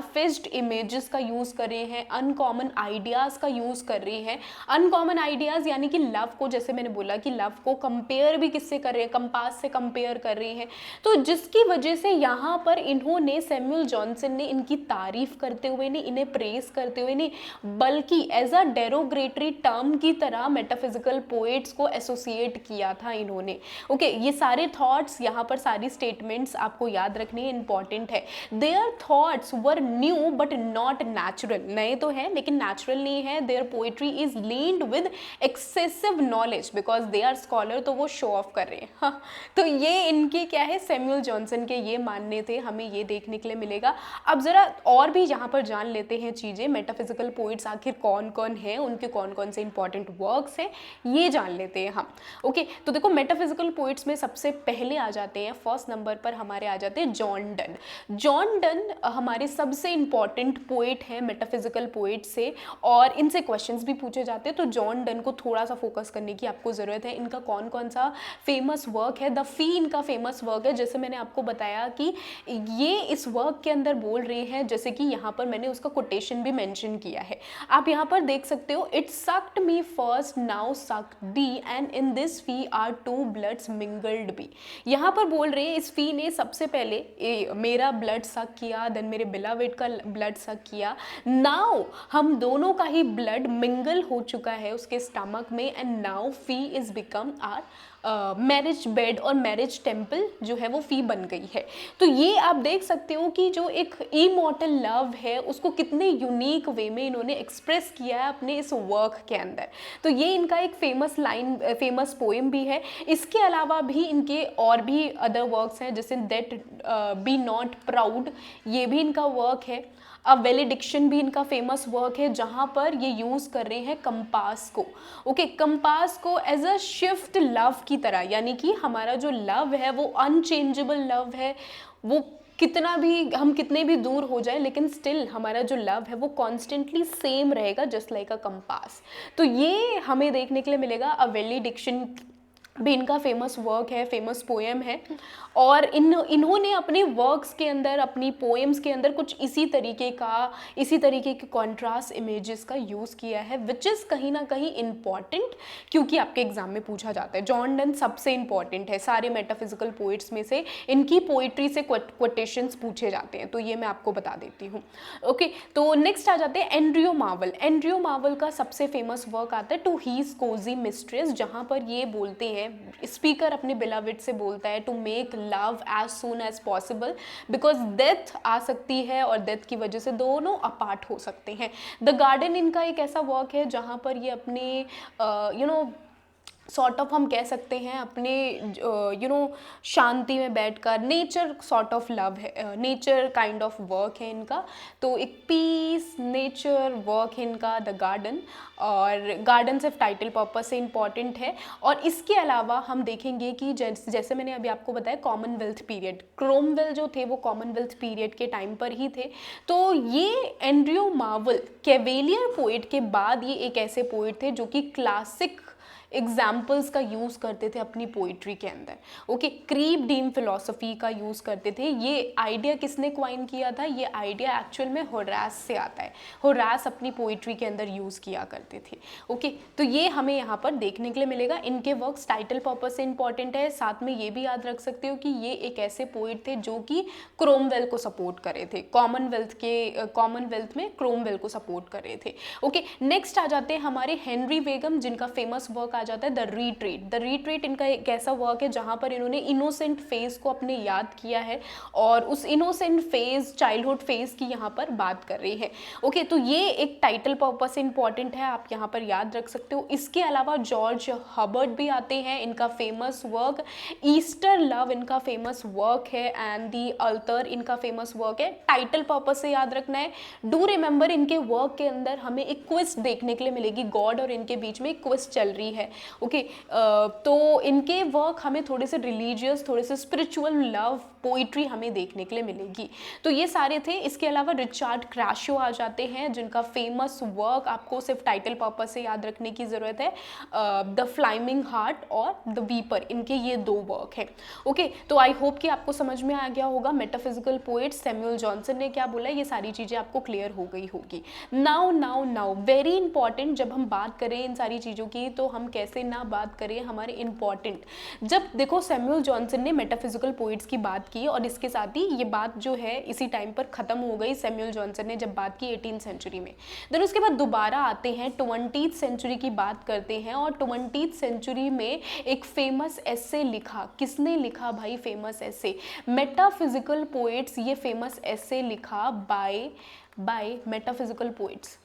Speaker 1: फिच्ड इमेजेस का यूज़ कर रहे हैं, अनकॉमन आइडियाज़ का यूज़ कर रहे हैं। अनकॉमन आइडियाज़ यानी कि लव को, जैसे मैंने बोला कि लव को कंपेयर भी किससे कर रहे हैं, कंपास से कंपेयर कर रहे हैं। तो जिसकी वजह से यहाँ पर इन्होंने सैमुअल जॉनसन ने इनकी तारीफ करते हुए नहीं, इन्हें प्रेस करते हुए नहीं, बल्कि एज अ डेरोग्रेटरी टर्म की तरह मेटाफिजिकल पोएट्स को एसोसिएट किया था इन्होंने। ओके, ये सारे थॉट्स, यहाँ पर सारी स्टेटमेंट्स आपको याद रखनी इंपॉर्टेंट है। Their thoughts were new but not natural, नए तो है लेकिन नेचुरल नहीं है। Their poetry is lined with excessive knowledge because they are scholar, तो वो शो ऑफ कर रहे हैं। हाँ, तो ये इनके क्या है, सैमुअल जॉनसन के ये मानने थे, हमें ये देखने के लिए मिलेगा। अब जरा और भी यहाँ पर जान लेते हैं चीज़ें, मेटाफिजिकल पोइट्स आखिर कौन कौन है, उनके कौन कौन से इंपॉर्टेंट वर्क्स हैं, ये जान लेते हैं हम। ओके, तो देखो मेटाफिजिकल पोइट्स में सबसे पहले आ जाते हैं, फर्स्ट नंबर पर हमारे आ जाते हैं जॉन डन। जॉन डन हमारे सबसे इंपॉर्टेंट पोइट हैं मेटाफिजिकल पोइट से, और इनसे क्वेश्चंस भी पूछे जाते हैं। तो जॉन डन को थोड़ा सा फोकस करने की आपको ज़रूरत है। इनका कौन कौन सा फेमस वर्क है, द फी इनका फेमस वर्क है। जैसे मैंने आपको बताया कि ये इस वर्क के अंदर बोल रहे हैं, जैसे कि यहाँ पर मैंने उसका कोटेशन भी मेंशन किया है, आप यहाँ पर देख सकते हो, it sucked me first now sucked thee and in this flea our two bloods mingled be. यहाँ पर बोल रहे हैं इस फी ने सबसे पहले मेरा ब्लड सक किया, देन मेरे बिलावेड का ब्लड सक किया, नाउ हम दोनों का ही ब्लड मिंगल हो चुका है उसके स्टमक में, and now flea is become our marriage bed और मैरिज टेम्पल जो है वो फी बन गई है। तो ये आप देख सकते हो कि जो एक इमॉर्टल लव है उसको कितने यूनिक वे में इन्होंने एक्सप्रेस किया है अपने इस वर्क के अंदर। तो ये इनका एक फेमस पोएम भी है। इसके अलावा भी इनके और भी अदर वर्क्स हैं, जैसे दैट बी नॉट प्राउड, ये भी इनका वर्क है। अ वैलिडिक्शन भी इनका फेमस वर्क है, जहाँ पर ये यूज़ कर रहे हैं कंपास को। ओके, कंपास को एज अ शिफ्ट लव की तरह, यानी कि हमारा जो लव है वो अनचेंजेबल लव है, वो कितना भी हम कितने भी दूर हो जाए लेकिन स्टिल हमारा जो लव है वो कॉन्स्टेंटली सेम रहेगा, जस्ट लाइक अ कंपास। तो ये हमें देखने के लिए मिलेगा। अ वैलिडिक्शन भी इनका फेमस वर्क है, फेमस पोएम है। और इन्होंने अपने वर्क्स के अंदर, अपनी पोएम्स के अंदर कुछ इसी तरीके के कॉन्ट्रास्ट इमेजेस का यूज़ किया है, विच इज़ कहीं ना कहीं इम्पॉर्टेंट, क्योंकि आपके एग्जाम में पूछा जाता है। जॉन डन सबसे इम्पॉर्टेंट है, सारे मेटाफिजिकल पोइट्स में से इनकी पोइट्री से क्वोटेशंस पूछे जाते हैं, तो ये मैं आपको बता देती हूँ। ओके, तो नेक्स्ट आ जाते हैं एंड्रयू मार्वल। एंड्रयू मार्वल का सबसे फेमस वर्क आता है टू हीज कोजी मिस्ट्रेस, जहाँ पर ये बोलते हैं, स्पीकर अपने बिलवड से बोलता है to make love as soon as possible, because death आ सकती है और डेथ की वजह से दोनों अपार्ट हो सकते हैं। द गार्डन इनका एक ऐसा वर्क है जहाँ पर ये अपने सॉर्ट ऑफ हम कह सकते हैं अपने शांति में बैठकर, नेचर सॉर्ट ऑफ लव है, नेचर काइंड ऑफ वर्क है इनका। तो एक पीस नेचर वर्क है इनका द गार्डन, और गार्डन सिर्फ टाइटल पर्पस से इम्पॉर्टेंट है। और इसके अलावा हम देखेंगे कि जैसे मैंने अभी आपको बताया कॉमनवेल्थ पीरियड, क्रोमवेल जो थे वो कॉमनवेल्थ पीरियड के टाइम पर ही थे। तो ये एंड्रयू मार्वल कैवेलियर पोइट के बाद ये एक ऐसे पोइट थे जो कि क्लासिक एग्जाम्पल्स का यूज़ करते थे अपनी पोइट्री के अंदर। ओके, क्रीप डीम फिलॉसफी का यूज़ करते थे। ये आइडिया किसने क्वाइन किया था? ये आइडिया एक्चुअल में होरास से आता है। होरास अपनी पोइट्री के अंदर यूज़ किया करते थे। ओके, तो ये हमें यहाँ पर देखने के लिए मिलेगा। इनके वर्क्स टाइटल पर्पस से इंपॉर्टेंट है। साथ में ये भी याद रख सकते हो कि ये एक ऐसे पोइट थे जो कि क्रोमवेल को सपोर्ट कर रहे थे, कॉमनवेल्थ में क्रोमवेल को सपोर्ट कर रहे थे। ओके, नेक्स्ट आ जाते हैं हमारे हेनरी वेगम, जिनका फेमस वर्क जाता है द रिट्रीट। द रिट्रीट इनका एक ऐसा वर्क है जहां पर इन्होंने इनोसेंट फेज को अपने याद किया है, और उस इनोसेंट फेज, चाइल्डहुड फेज की यहाँ पर बात कर रही है। ओके, तो ये एक टाइटल पर्पस से इंपॉर्टेंट है, आप यहाँ पर याद रख सकते हो। इसके अलावा जॉर्ज हबर्ट भी आते हैं, इनका फेमस वर्क ईस्टर लव इनका फेमस वर्क है, एंड दी अल्तर इनका फेमस वर्क है। टाइटल पर्पस से याद रखना है। डू रिमेंबर इनके वर्क के अंदर हमें एक क्विज देखने के लिए मिलेगी, गॉड और इनके बीच में एक क्विज चल रही है। ओके, तो इनके वर्क हमें थोड़े से रिलीजियस, थोड़े से स्पिरिचुअल लव पोइट्री हमें देखने के लिए मिलेगी। तो ये सारे थे। इसके अलावा रिचर्ड क्रैशो आ जाते हैं, जिनका फेमस वर्क आपको सिर्फ टाइटल पर्पस से याद रखने की ज़रूरत है, द फ्लाइंग हार्ट और द वीपर, इनके ये दो वर्क हैं। ओके, तो आई होप कि आपको समझ में आ गया होगा मेटाफिजिकल पोइट सैमुअल जॉनसन ने क्या बोला, ये सारी चीज़ें आपको क्लियर हो गई होगी। नाउ वेरी इंपॉर्टेंट, जब हम बात करें इन सारी चीज़ों की तो हम कैसे ना बात करें हमारे इंपॉर्टेंट। जब देखो सैमुअल जॉनसन ने मेटाफिजिकल पोइट्स की बात की, और इसके साथ ही ये बात जो है इसी टाइम पर ख़त्म हो गई। सैमुअल जॉनसन ने जब बात की 18th सेंचुरी में, देन उसके बाद दोबारा आते हैं 20th सेंचुरी की बात करते हैं, और 20th सेंचुरी में एक फेमस एसे लिखा। किसने लिखा भाई फेमस एसे? मेटाफिजिकल पोइट्स, ये फेमस एसे लिखा by metaphysical poets.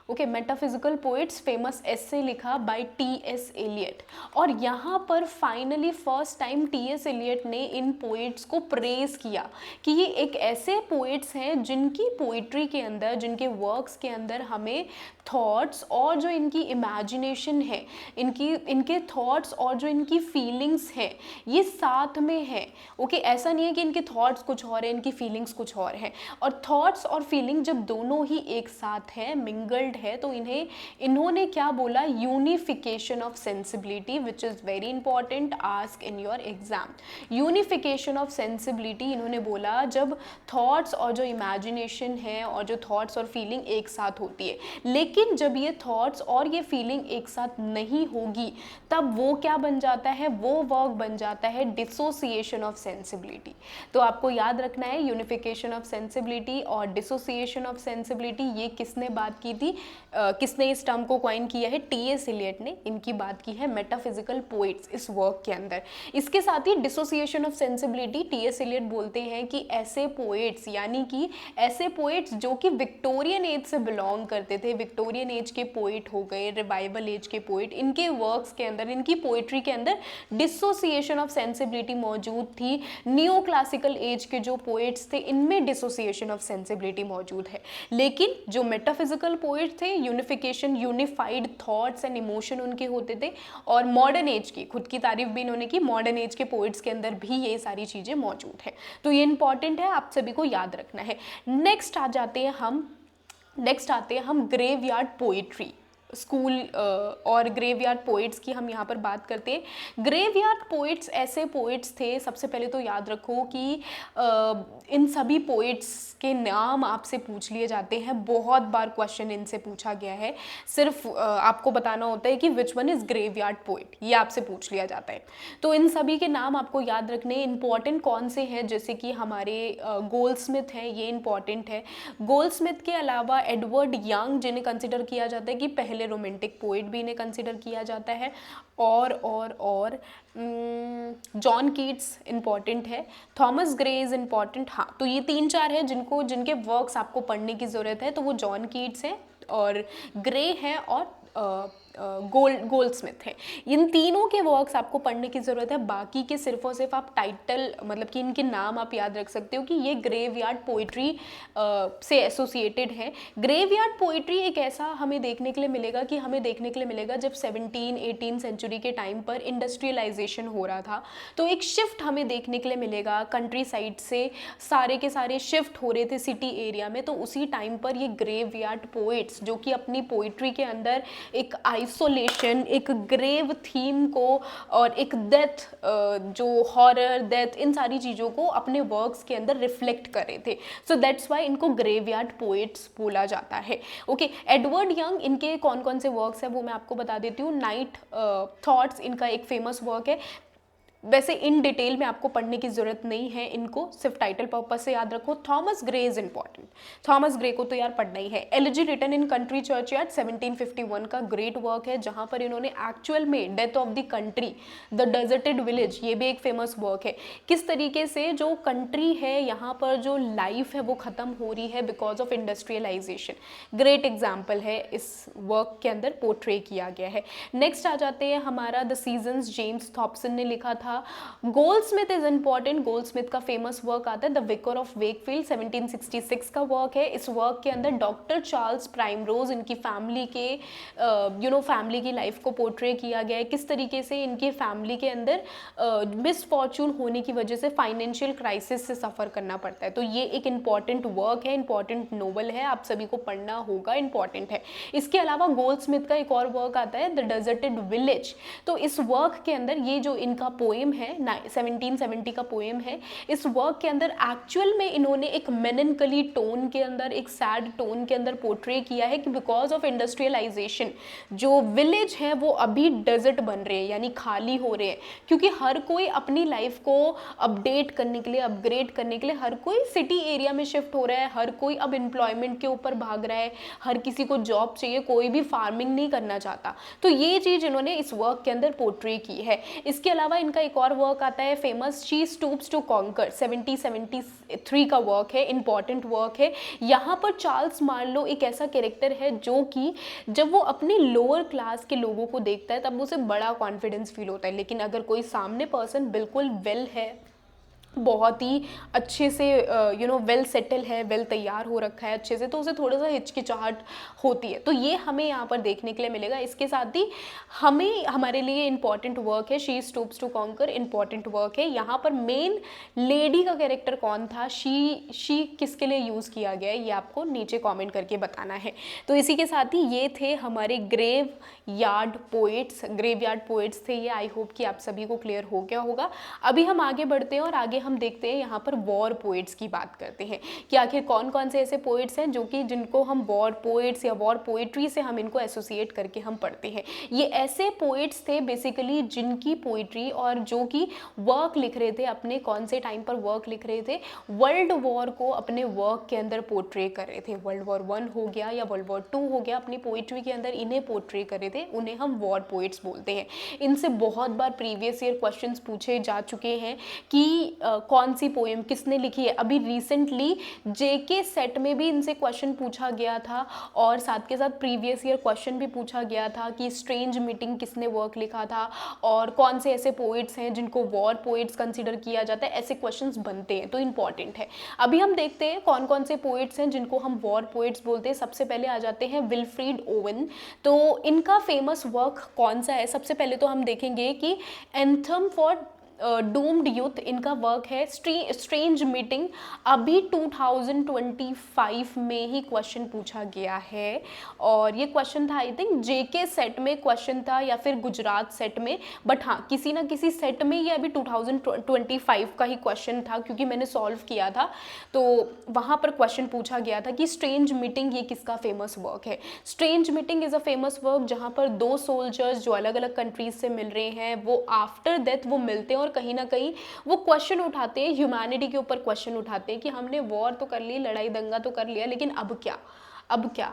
Speaker 1: Okay, metaphysical poets famous essay लिखा बाय T.S. एलियट। और यहाँ पर finally first time T.S. Elliott ने इन पोइट्स को प्रेज किया कि ये एक ऐसे पोइट्स हैं जिनकी पोइट्री के अंदर, जिनके वर्क्स के अंदर हमें थॉट्स और जो इनकी इमेजिनेशन है, इनके थॉट्स और जो इनकी फीलिंग्स हैं ये साथ में है। ओके, ऐसा नहीं है कि इनके थॉट्स कुछ और है, इनकी फीलिंग्स कुछ और है। और थॉट्स और फीलिंग जब दोनों ही एक साथ है, मिंगल्ड है, तो इन्होंने क्या बोला? Unification of sensibility, which is very important, ask in your exam. Unification of sensibility इन्होंने बोला जब थॉट्स और जो इमेजिनेशन है और जो थॉट्स और फीलिंग एक साथ होती है। लेकिन जब ये थॉट्स और ये फीलिंग एक साथ नहीं होगी तब वो क्या बन जाता है? वो वर्क बन जाता है डिसोसिएशन ऑफ सेंसिबिलिटी। तो आपको याद रखना है यूनिफिकेशन ऑफ सेंसिबिलिटी और डिसोसिएशन ऑफ सेंसिबिलिटी, ये किसने बात की थी? किसने इस टर्म को कॉइन किया है, टी.एस. इलियट ने इनकी बात की है मेटाफिजिकल पोइट्स इस वर्क के अंदर। इसके साथ ही dissociation of sensibility, T S. Eliot बोलते हैं कि ऐसे पोइट्स, यानी कि ऐसे पोइट्स जो कि विक्टोरियन एज से बिलोंग करते थे, विक्टोरियन एज के पोइट हो गए, रिवाइवल एज के पोइट, इनके वर्क्स के अंदर, इनकी पोइट्री के अंदर डिसोसिएशन ऑफ सेंसिबिलिटी मौजूद थी। न्यू क्लासिकल एज के जो पोइट्स थे इनमें डिसोसिएशन ऑफ सेंसिबिलिटी मौजूद है। लेकिन जो मेटाफिजिकल पोइट थे, unification, unified thoughts and emotion उनके होते थे। और मॉडर्न एज की, खुद की तारीफ भी इन्होंने की, मॉडर्न एज के पोइट्स के अंदर भी ये सारी चीज़ें मौजूद है। तो ये इंपॉर्टेंट है, आप सभी को याद रखना है। नेक्स्ट आते हैं हम ग्रेवयार्ड पोइट्री, स्कूल और ग्रेवयार्ड पोइट्स की हम यहाँ पर बात करते हैं। ग्रेवयार्ड पोइट्स ऐसे पोइट्स थे, सबसे पहले तो याद रखो कि इन सभी पोइट्स के नाम आपसे पूछ लिए जाते हैं, बहुत बार क्वेश्चन इनसे पूछा गया है। सिर्फ आपको बताना होता है कि which one is graveyard poet, ये आपसे पूछ लिया जाता है। तो इन सभी के नाम आपको याद रखने, इंपॉर्टेंट कौन से हैं, जैसे कि हमारे गोल्डस्मिथ हैं, ये इंपॉर्टेंट है। गोल्डस्मिथ के अलावा एडवर्ड यंग, जिन्हें कंसिडर किया जाता है कि पहले रोमांटिक पोइट भी इन्हें कंसिडर किया जाता है। और जॉन कीट्स इंपॉर्टेंट है, थॉमस ग्रे इज इंपॉर्टेंट। हाँ, तो ये 3-4 है जिनके वर्क्स आपको पढ़ने की ज़रूरत है। तो वो जॉन कीट्स हैं और ग्रे हैं और गोल्डस्मिथ है। इन तीनों के वर्क्स आपको पढ़ने की ज़रूरत है। बाकी के सिर्फ और सिर्फ आप टाइटल, मतलब कि इनके नाम आप याद रख सकते हो कि ये ग्रेवयार्ड पोइट्री से एसोसिएटेड है। ग्रेवयार्ड पोइट्री एक ऐसा हमें देखने के लिए मिलेगा जब 17-18 सेंचुरी के टाइम पर इंडस्ट्रियलाइजेशन हो रहा था। तो एक शिफ्ट हमें देखने के लिए मिलेगा, कंट्री साइड से सारे के सारे शिफ्ट हो रहे थे सिटी एरिया में। तो उसी टाइम पर ये ग्रेवयार्ड पोइट्स, जो कि अपनी पोइट्री के अंदर एक आइसोलेशन, एक ग्रेव थीम को और एक डेथ, जो हॉरर, डेथ, इन सारी चीज़ों को अपने वर्क्स के अंदर रिफ्लेक्ट कर रहे थे। सो दैट्स वाई इनको ग्रेवयार्ड पोइट्स बोला जाता है। ओके, एडवर्ड यंग, इनके कौन कौन से वर्क्स हैं वो मैं आपको बता देती हूँ। नाइट थॉट्स इनका एक फेमस वर्क है। वैसे इन डिटेल में आपको पढ़ने की ज़रूरत नहीं है, इनको सिर्फ टाइटल पर्पज से याद रखो। Thomas Gray is important, Thomas Gray को तो यार पढ़ना ही है। Elegy written in country churchyard 1751 का ग्रेट वर्क है, जहाँ पर इन्होंने एक्चुअल में death of the country, the deserted village, ये भी एक फेमस वर्क है। किस तरीके से जो कंट्री है यहाँ पर जो लाइफ है वो ख़त्म हो रही है because of industrialization, great example है, इस वर्क के अंदर पोर्ट्रे किया गया है। नेक्स्ट आ जाते हैं हमारा द सीजन्स, जेम्स थॉम्सन ने लिखा था। गोल्डस्मिथ इज इंपॉर्टेंट, गोल्डस्मिथ का फेमस वर्क आता है द विकर ऑफ वेकफील्ड, 1766 का वर्क है। इस वर्क के अंदर डॉक्टर चार्ल्स प्राइमरोज, इनकी फैमिली के फैमिली की लाइफ को पोर्ट्रे किया गया है। किस तरीके से इनकी फैमिली के अंदर मिसफॉर्चून होने की वजह से फाइनेंशियल क्राइसिस से सफ़र करना पड़ता है। तो ये एक इंपॉर्टेंट वर्क है, इंपॉर्टेंट नोवेल है, आप सभी को पढ़ना होगा, इंपॉर्टेंट है। इसके अलावा गोल्डस्मिथ का एक और वर्क आता है द डेजर्टेड विलेज। तो इस वर्क के अंदर ये जो इनका पोएम है 1770 का पोएम है, इस वर्क के अंदर एक्चुअल में इन्होंने एक मेलनकली टोन के अंदर, एक सैड टोन के अंदर पोर्ट्रे किया है कि बिकॉज ऑफ इंडस्ट्रियलाइजेशन जो विलेज है वो अभी डेजर्ट बन रहे हैं, यानी खाली हो रहे हैं, क्योंकि हर कोई अपनी लाइफ को अपडेट करने के लिए, अपग्रेड करने के लिए हर कोई सिटी एरिया में शिफ्ट हो रहा है, हर कोई अब एम्प्लॉयमेंट के ऊपर भाग रहा है, हर किसी को जॉब चाहिए, कोई भी फार्मिंग नहीं करना चाहता। तो ये चीज़ इन्होंने इस वर्क के अंदर पोर्ट्रे की है। इसके अलावा इनका एक और वर्क आता है famous, she stoops to conquer, 1773 का वर्क है, इंपॉर्टेंट वर्क है। यहाँ पर चार्ल्स मार्लो एक ऐसा कैरेक्टर है जो कि जब वो अपने लोअर क्लास के लोगों को देखता है तब उसे बड़ा कॉन्फिडेंस फील होता है, लेकिन अगर कोई सामने पर्सन बिल्कुल वेल है, बहुत ही अच्छे से वेल सेटल है, वेल तैयार हो रखा है अच्छे से, तो उसे थोड़ा सा हिचकिचाहट होती है। तो ये हमें यहाँ पर देखने के लिए मिलेगा। इसके साथ ही हमारे लिए इंपॉर्टेंट वर्क है she stoops to conquer, important work है। यहाँ पर मेन लेडी का कैरेक्टर कौन था, शी किसके लिए यूज़ किया गया है, ये आपको नीचे कॉमेंट करके बताना है। तो इसी के साथ ही ये थे हमारे ग्रेवयार्ड पोइट्स थे ये। आई होप कि आप सभी को क्लियर हो गया होगा। अभी हम आगे बढ़ते हैं और आगे हम देखते हैं यहाँ पर वॉर पोइट्स की बात करते हैं कि आखिर कौन कौन से ऐसे पोइट्स हैं जो कि जिनको हम वॉर पोइट्स या वॉर पोइट्री से हम इनको एसोसिएट करके हम पढ़ते हैं। ये ऐसे पोइट्स थे बेसिकली जिनकी पोइट्री और जो कि वर्क लिख रहे थे, अपने कौन से टाइम पर वर्क लिख रहे थे, वर्ल्ड वॉर को अपने वर्क के अंदर पोर्ट्रे कर रहे थे। वर्ल्ड वॉर 1 हो गया या वर्ल्ड वॉर 2 हो गया, अपनी पोइट्री के अंदर इन्हें पोर्ट्रे कर रहे थे, उन्हें हम वॉर पोइट्स बोलते हैं। इनसे बहुत बार प्रीवियस ईयर क्वेश्चंस पूछे जा चुके हैं कि कौन सी पोएम किसने लिखी है। अभी रिसेंटली जेके सेट में भी इनसे क्वेश्चन पूछा गया था और साथ के साथ प्रीवियस ईयर क्वेश्चन भी पूछा गया था कि स्ट्रेंज मीटिंग किसने वर्क लिखा था और कौन से ऐसे पोइट्स हैं जिनको वॉर पोइट्स कंसिडर किया जाता है। ऐसे क्वेश्चंस बनते हैं तो इंपॉर्टेंट है। अभी हम देखते हैं कौन कौन से पोइट्स हैं जिनको हम वॉर पोइट्स बोलते हैं। सबसे पहले आ जाते हैं विल्फ्रीड ओवन। तो इनका फेमस वर्क कौन सा है? सबसे पहले तो हम देखेंगे कि एंथम फॉर डूम्ड यूथ इनका वर्क है। स्ट्रेंज मीटिंग अभी 2025 में ही क्वेश्चन पूछा गया है और ये क्वेश्चन था आई थिंक जेके सेट में क्वेश्चन था या फिर गुजरात सेट में, बट हाँ किसी ना किसी सेट में ये अभी 2025 का ही क्वेश्चन था क्योंकि मैंने सॉल्व किया था तो वहाँ पर क्वेश्चन पूछा गया था कि स्ट्रेंज मीटिंग ये किसका फेमस वर्क है। Strange meeting is a famous work जहाँ पर दो सोल्जर्स जो अलग अलग कंट्रीज से मिल रहे हैं वो आफ्टर डेथ वो मिलते हैं और कहीं ना कहीं वो क्वेश्चन उठाते हैं, ह्यूमैनिटी के ऊपर क्वेश्चन उठाते हैं कि हमने वॉर तो कर ली, लड़ाई दंगा तो कर लिया, लेकिन अब क्या, अब क्या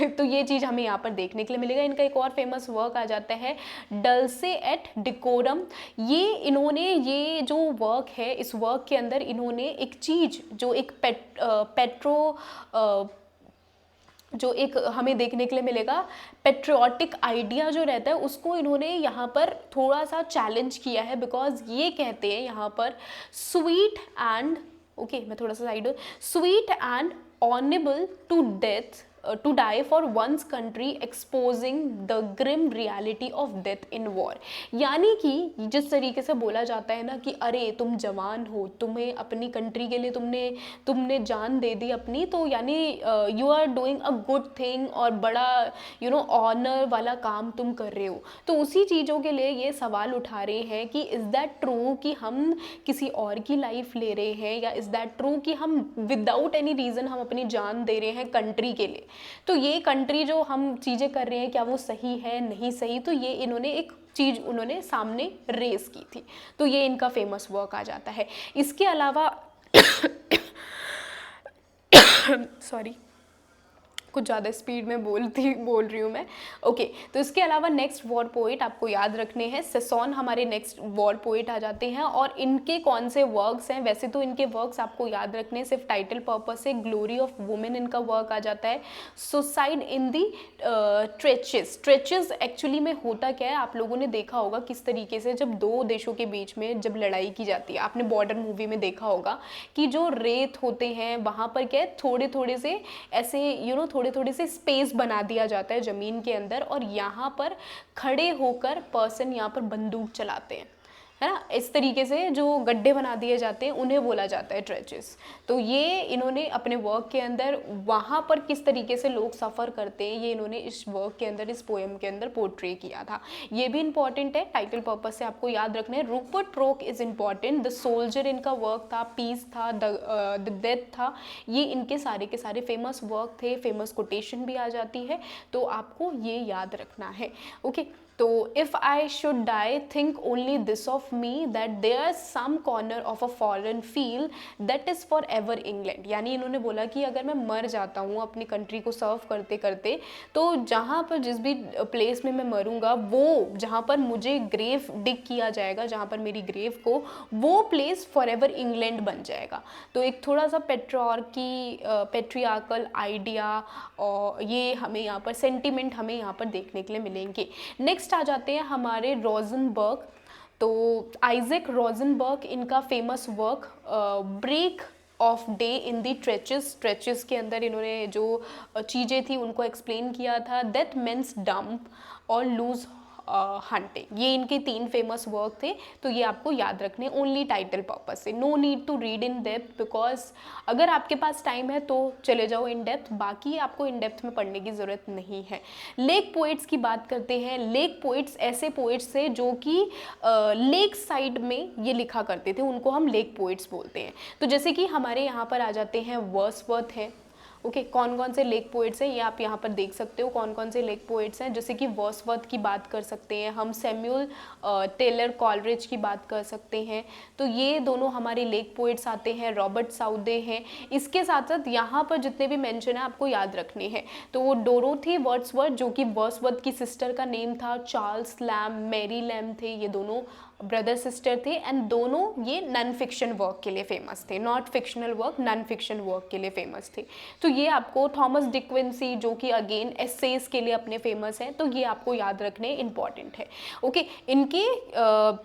Speaker 1: तो ये चीज़ हमें यहाँ पर देखने के लिए मिलेगा। इनका एक और फेमस वर्क आ जाता है डल्से एट डिकोरम। ये इन्होंने ये जो वर्क है इस वर्क के अंदर इन्होंने एक चीज़ जो एक जो एक हमें देखने के लिए मिलेगा पेट्रियाटिक आइडिया जो रहता है उसको इन्होंने यहाँ पर थोड़ा सा चैलेंज किया है। बिकॉज ये कहते हैं यहाँ पर स्वीट एंड मैं थोड़ा सा side sweet and honourable to death to die for one's country exposing the grim reality of death in war. यानी कि जिस तरीके से बोला जाता है ना कि अरे तुम जवान हो, तुम्हें अपनी कंट्री के लिए तुमने जान दे दी अपनी, तो यानी you are doing a good thing और बड़ा ऑनर वाला काम तुम कर रहे हो। तो उसी चीज़ों के लिए ये सवाल उठा रहे हैं कि इज़ दैट ट्रू कि हम किसी और की लाइफ ले रहे हैं, या इज़ दैट ट्रू कि हम विदाउट एनी रीज़न हम अपनी जान दे रहे हैं कंट्री के लिए। तो ये कंट्री जो हम चीज़ें कर रहे हैं क्या वो सही है नहीं सही, तो ये इन्होंने एक चीज़ उन्होंने सामने रेस की थी। तो ये इनका फेमस वर्क आ जाता है। इसके अलावा सॉरी कुछ ज़्यादा स्पीड में बोल रही हूँ मैं। तो इसके अलावा नेक्स्ट वॉर पोइट आपको याद रखने हैं, सेसॉन हमारे नेक्स्ट वॉर पोइट आ जाते हैं। और इनके कौन से वर्क्स हैं? वैसे तो इनके वर्क्स आपको याद रखने हैं सिर्फ टाइटल पर्पस से। ग्लोरी ऑफ वुमेन इनका वर्क आ जाता है। सुसाइड इन दी ट्रेचेस एक्चुअली में होता क्या है, आप लोगों ने देखा होगा किस तरीके से जब दो देशों के बीच में जब लड़ाई की जाती है, आपने बॉर्डर मूवी में देखा होगा कि जो रेत होते हैं वहाँ पर क्या है थोड़े थोड़े से ऐसे थोड़े से स्पेस बना दिया जाता है ज़मीन के अंदर और यहाँ पर खड़े होकर पर्सन यहाँ पर बंदूक चलाते हैं, है ना। इस तरीके से जो गड्ढे बना दिए जाते हैं उन्हें बोला जाता है ट्रेचेस। तो ये इन्होंने अपने वर्क के अंदर वहाँ पर किस तरीके से लोग सफ़र करते हैं ये इन्होंने इस वर्क के अंदर, इस पोएम के अंदर पोर्ट्रे किया था। ये भी इंपॉर्टेंट है, टाइटल पर्पस से आपको याद रखना है। रूपर्ट रोक इज़ इम्पॉर्टेंट। द सोल्जर इनका वर्क था, पीस था, द डेथ था, ये इनके सारे के सारे फेमस वर्क थे। फेमस कोटेशन भी आ जाती है, तो आपको ये याद रखना है। तो if I should die think only this of me that there some corner of a foreign field that is for ever England. यानी इन्होंने बोला कि अगर मैं मर जाता हूँ अपनी कंट्री को सर्व करते करते, तो जहाँ पर जिस भी प्लेस में मैं मरूंगा वो जहाँ पर मुझे ग्रेव डिग किया जाएगा, जहाँ पर मेरी ग्रेव को, वो प्लेस फॉर एवर इंग्लैंड बन जाएगा। तो एक थोड़ा सा पेट्रियार्कल आइडिया और ये हमें यहाँ पर सेंटिमेंट हमें यहाँ पर देखने के लिए मिलेंगे। नेक्स्ट आ जाते हैं हमारे रोजनबर्ग। तो आइजैक रोजनबर्ग इनका famous work break of day in the trenches के अंदर इन्होंने जो चीज़ें थी उनको एक्सप्लेन किया था। डेथ मीन्स डंप और लूज हंटिंग। ये इनके 3 फेमस वर्क थे, तो ये आपको याद रखने ओनली टाइटल पर्पज से। No need to read in depth, because अगर आपके पास टाइम है तो चले जाओ इन डेप्थ, बाकी आपको इन डेप्थ में पढ़ने की ज़रूरत नहीं है। लेक पोइट्स की बात करते हैं। लेक पोइट्स ऐसे पोइट्स थे जो कि लेक साइड में ये लिखा करते थे, उनको हम लेक पोइट्स बोलते हैं। तो जैसे कि हमारे यहाँ पर आ जाते हैं वर्ड्सवर्थ है। ओके, कौन कौन से लेक पोइट्स हैं ये आप यहाँ पर देख सकते हो, कौन कौन से लेक पोइट्स हैं। जैसे कि वर्ड्सवर्थ की बात कर सकते हैं हम, सैमुअल टेलर कॉलरिज की बात कर सकते हैं, तो ये दोनों हमारे लेक पोइट्स आते हैं। रॉबर्ट साउदे हैं। इसके साथ साथ यहाँ पर जितने भी मेंशन है आपको याद रखने हैं। तो वो डोरोथी वर्ड्सवर्थ, जो कि वर्ड्सवर्थ की सिस्टर का नेम था, चार्ल्स लैम, मैरी लैम थे, ये दोनों ब्रदर सिस्टर थे, एंड दोनों ये नॉन फिक्शन वर्क के लिए फेमस थे, not fictional work, non fiction work के लिए फेमस थे। तो ये आपको थॉमस डिक्विंसी, जो कि अगेन एसेज के लिए अपने फेमस हैं, तो ये आपको याद रखने इंपॉर्टेंट है। ओके, इनकी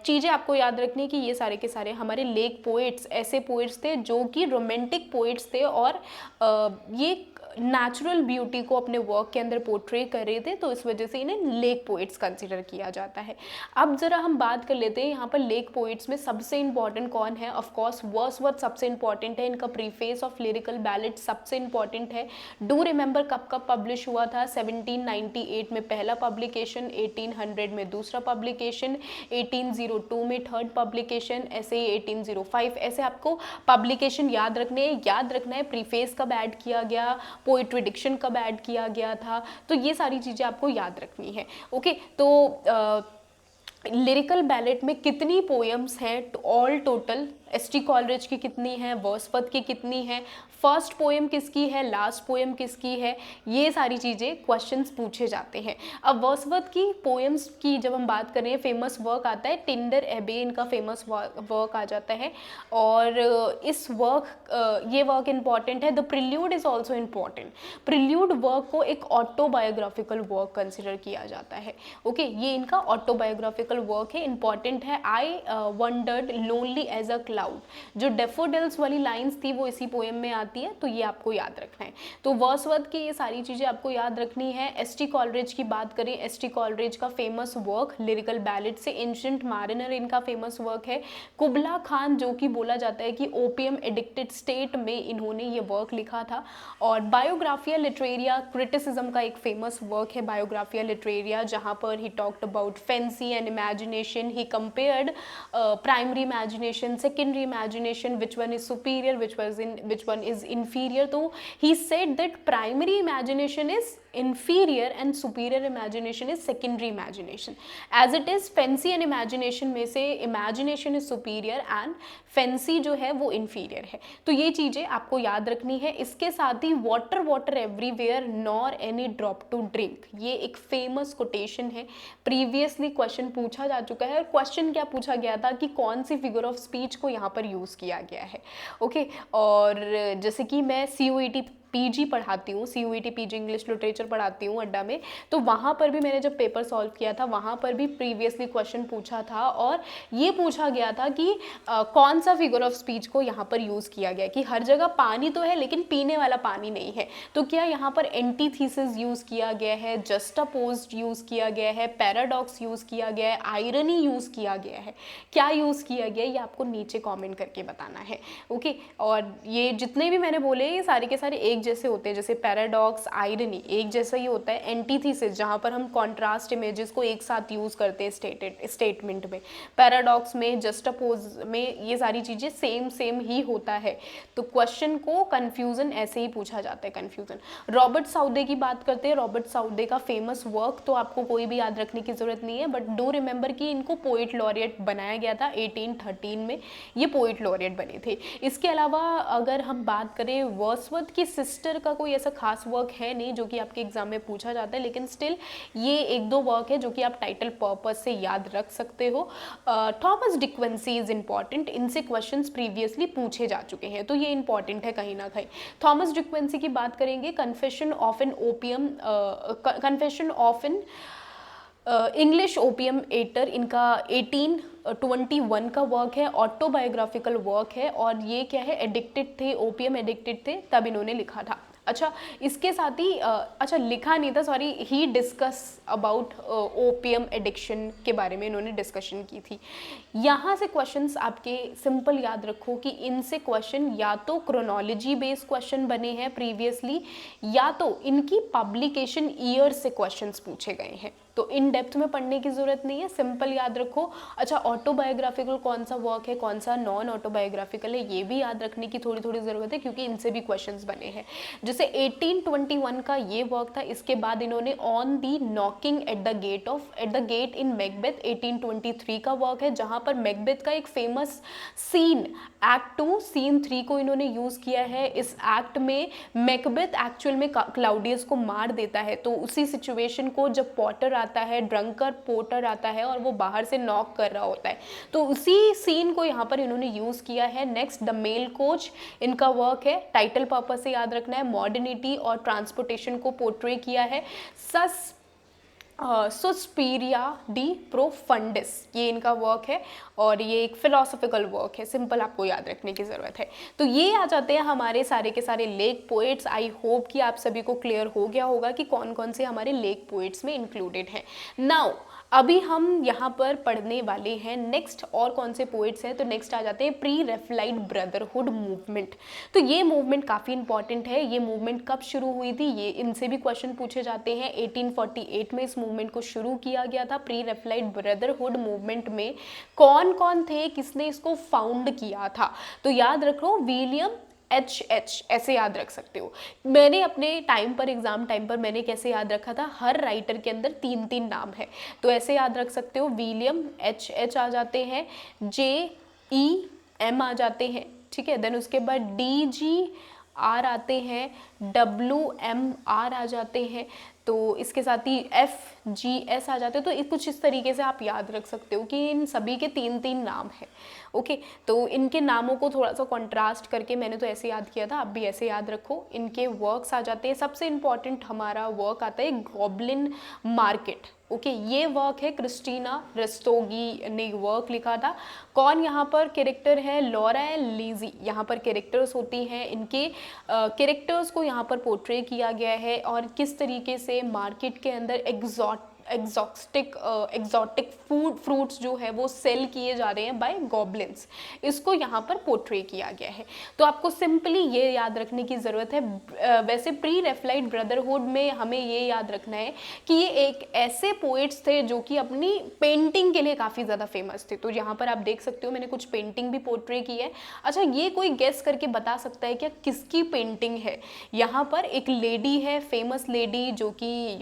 Speaker 1: चीज़ें आपको याद रखनी कि ये सारे के सारे हमारे लेक पोइट्स ऐसे पोइट्स थे जो कि रोमांटिक पोइट्स थे, और ये नेचुरल ब्यूटी को अपने वर्क के अंदर पोर्ट्रे कर रहे थे, तो इस वजह से इन्हें लेक पोइट्स कंसिडर किया जाता है। अब जरा हम बात कर लेते हैं यहाँ पर लेक पोइट्स में सबसे इंपॉर्टेंट कौन है। ऑफ कोर्स वर्ड्सवर्थ सबसे इंपॉर्टेंट है, इनका प्रीफेस ऑफ लिरिकल बैलेड सबसे इंपॉर्टेंट है। डू रिमेंबर कब कब पब्लिश हुआ था? 1798 में पहला पब्लिकेशन, 1800 में दूसरा पब्लिकेशन, 1802 में थर्ड पब्लिकेशन, ऐसे ही 1805, ऐसे आपको पब्लिकेशन याद रखना है प्रीफेस कब ऐड किया गया, पोइट्री डिक्शन कब ऐड किया गया था, तो ये सारी चीज़ें आपको याद रखनी है। ओके, तो लिरिकल बैलेट में कितनी पोएम्स हैं ऑल टोटल? एस.टी. कॉलरिज की कितनी है, वर्ड्सवर्थ की कितनी है, फर्स्ट पोएम किसकी है, लास्ट पोएम किसकी है, ये सारी चीज़ें क्वेश्चंस पूछे जाते हैं। अब वर्ड्सवर्थ की पोएम्स की जब हम बात कर रहे हैं, फेमस वर्क आता है टिंडर एबे, इनका फेमस वर्क आ जाता है, और इस ये वर्क इंपॉर्टेंट है। The prelude is also important. Prelude work को एक ऑटोबायोग्राफिकल वर्क कंसिडर किया जाता है। ओके, ये इनका ऑटोबायोग्राफिकल वर्क है, इंपॉर्टेंट है। I wandered lonely as a cloud, जो डेफोडिल्स वाली लाइंस थी वो इसी पोएम में आती है, तो ये आपको याद रखना है। तो वर्ड्सवर्थ की ये सारी चीज़ें आपको याद रखनी है। एस.टी. कॉलरिज की बात करें, एस.टी. कॉलरिज का फेमस वर्क लिरिकल बैलेड से एंशिएंट मारिनर इनका फेमस वर्क है। कुबला खान, जो कि बोला जाता है कि ओपियम एडिक्टेड स्टेट में इन्होंने ये वर्क लिखा था। और बायोग्राफिया लिटरेरिया क्रिटिसिज्म का एक फेमस वर्क है बायोग्राफिया लिटरेरिया, जहाँ पर he talked about fancy and imagination, he compared primary imagination, secondary imagination, which one is superior, which one is inferior. तो he said that primary imagination is inferior and superior imagination is secondary imagination. As it is fancy and imagination में से imagination is superior and fancy जो है वो inferior है। तो ये चीज़ें आपको याद रखनी है। इसके साथ ही water water everywhere nor any drop to drink, ये एक famous quotation है, previously question पूछा जा चुका है। और क्वेश्चन क्या पूछा गया था कि कौन सी फिगर ऑफ स्पीच को यहाँ पर यूज़ किया गया है। ओके, और जैसे कि मैं CUET पीजी पढ़ाती हूँ, CUET पीजी इंग्लिश लिटरेचर पढ़ाती हूँ अड्डा में, तो वहाँ पर भी मैंने जब पेपर सॉल्व किया था वहाँ पर भी प्रीवियसली क्वेश्चन पूछा था, और ये पूछा गया था कि कौन सा फिगर ऑफ स्पीच को यहाँ पर यूज़ किया गया, कि हर जगह पानी तो है लेकिन पीने वाला पानी नहीं है, तो क्या यहाँ पर एंटीथीसिस यूज़ किया गया है, जस्टापोज्ड यूज़ किया गया है, पैराडॉक्स यूज़ किया गया है, आयरनी यूज़ किया गया है, क्या यूज़ किया गया, ये आपको नीचे कॉमेंट करके बताना है। ओके, और ये जितने भी मैंने बोले ये सारे के सारे एक जैसे होते हैं, जैसे पैराडॉक्स, आयरनी एक जैसा ही होता है। एंटीथीसिस, जहाँ पर हम कॉन्ट्रास्ट इमेजेस को एक साथ यूज करते हैं स्टेटमेंट में, पैराडॉक्स में, जस्टापोज में, ये सारी चीजें सेम ही होता है। तो क्वेश्चन को कंफ्यूजन ऐसे ही पूछा जाता है, कंफ्यूजन। रॉबर्ट साउदे की बात करते हैं। रॉबर्ट साउदे का फेमस वर्क तो आपको कोई भी याद रखने की जरूरत नहीं है, बट डू रिमेंबर कि इनको पोइट लॉरिएट बनाया गया था 1813 में, ये पोइट लॉरिएट बने थे। इसके अलावा अगर हम बात करें, वर्ड्सवर्थ की सिस्टर का कोई ऐसा खास वर्क है नहीं जो कि आपके एग्जाम में पूछा जाता है, लेकिन स्टिल ये एक दो वर्क है जो कि आप टाइटल पर्पज से याद रख सकते हो। थॉमस डिक्वेंसी इज इंपॉर्टेंट, इनसे क्वेश्चंस प्रीवियसली पूछे जा चुके हैं, तो ये इंपॉर्टेंट है कहीं ना कहीं। थॉमस डिक्वेंसी की बात करेंगे, confession of an English opium eater, इनका 1821 का वर्क है, ऑटोबायोग्राफिकल वर्क है, और ये क्या है, एडिक्टेड थे, ओपियम एडिक्टेड थे, तब इन्होंने लिखा था। अच्छा, इसके साथ ही अच्छा लिखा नहीं था, sorry, he discuss about opium addiction के बारे में इन्होंने डिस्कशन की थी। यहाँ से क्वेश्चंस आपके सिंपल याद रखो कि इनसे क्वेश्चन या तो क्रोनोलॉजी बेस्ड क्वेश्चन बने हैं प्रीवियसली, या तो इनकी पब्लिकेशन ईयर से क्वेश्चंस पूछे गए हैं। तो इन डेप्थ में पढ़ने की ज़रूरत नहीं है, सिंपल याद रखो। अच्छा, ऑटोबायोग्राफिकल कौन सा वर्क है, कौन सा नॉन ऑटोबायोग्राफिकल है, ये भी याद रखने की थोड़ी थोड़ी ज़रूरत है, क्योंकि इनसे भी क्वेश्चंस बने हैं। जैसे 1821 का ये वर्क था, इसके बाद इन्होंने on the knocking at the get in Macbeth 1823 का वर्क है, जहाँ पर मैकबेथ का एक फेमस सीन एक्ट 2 सीन 3 को इन्होंने यूज़ किया है। इस एक्ट में मैकबेथ एक्चुअल में क्लाउडियस को मार देता है, तो उसी सिचुएशन को जब पॉटर आता है, ड्रंकर पोर्टर आता है और वो बाहर से नॉक कर रहा होता है, तो उसी सीन को यहाँ पर इन्होंने यूज़ किया है। नेक्स्ट, द मेल कोच इनका वर्क है, टाइटल पर्पस से याद रखना है, मॉडर्निटी और ट्रांसपोर्टेशन को पोर्ट्रे किया है। सुस्पीरिया डी प्रोफंडिस ये इनका वर्क है, और ये एक फिलोसॉफिकल वर्क है, सिंपल आपको याद रखने की ज़रूरत है। तो ये आ जाते हैं हमारे सारे के सारे लेक पोएट्स। आई होप कि आप सभी को क्लियर हो गया होगा कि कौन कौन से हमारे लेक पोएट्स में इंक्लूडेड हैं। नाउ अभी हम यहाँ पर पढ़ने वाले हैं नेक्स्ट और कौन से पोएट्स हैं। तो नेक्स्ट आ जाते हैं प्री रेफलाइट ब्रदरहुड मूवमेंट। तो ये मूवमेंट काफ़ी इंपॉर्टेंट है। ये मूवमेंट कब शुरू हुई थी, ये इनसे भी क्वेश्चन पूछे जाते हैं। 1848 में इस मूवमेंट को शुरू किया गया था। प्री रेफलाइट ब्रदरहुड मूवमेंट में कौन कौन थे, किसने इसको फाउंड किया था, तो याद रखो विलियम एच ऐसे याद रख सकते हो। मैंने अपने टाइम पर, एग्जाम टाइम पर मैंने कैसे याद रखा था, हर राइटर के अंदर 3-3 नाम है, तो ऐसे याद रख सकते हो। विलियम एच आ जाते हैं, JEM आ जाते हैं, ठीक है। देन उसके बाद DGR आते हैं, WMR आ जाते हैं, तो इसके साथ ही FGS आ जाते हैं। तो कुछ इस तरीके से आप याद रख सकते हो कि इन सभी के 3-3 नाम हैं। ओके, तो इनके नामों को थोड़ा सा कंट्रास्ट करके मैंने तो ऐसे याद किया था, आप भी ऐसे याद रखो। इनके वर्क्स आ जाते हैं, सबसे इम्पॉर्टेंट हमारा वर्क आता है गॉबलिन मार्केट। ओके, ये वर्क है क्रिस्टीना रस्तोगी ने वर्क लिखा था। कौन यहाँ पर कैरेक्टर है, लॉरा एंड लीजी यहाँ पर कैरेक्टर्स होती हैं। इनके कैरेक्टर्स को यहाँ पर पोर्ट्रे किया गया है, और किस तरीके से मार्केट के अंदर एग्जॉटिक फ्रूट्स जो है वो सेल किए जा रहे हैं बाय गॉबलिन्स, इसको यहाँ पर पोर्ट्रे किया गया है। तो आपको सिंपली ये याद रखने की ज़रूरत है। वैसे प्री रेफलाइट ब्रदरहुड में हमें ये याद रखना है कि ये एक ऐसे पोएट्स थे जो कि अपनी पेंटिंग के लिए काफ़ी ज़्यादा फेमस थे। तो यहाँ पर आप देख सकते हो मैंने कुछ पेंटिंग भी पोर्ट्रे की है। अच्छा, ये कोई गेस करके बता सकता है क्या किसकी पेंटिंग है? यहाँ पर एक लेडी है, फेमस लेडी, जो कि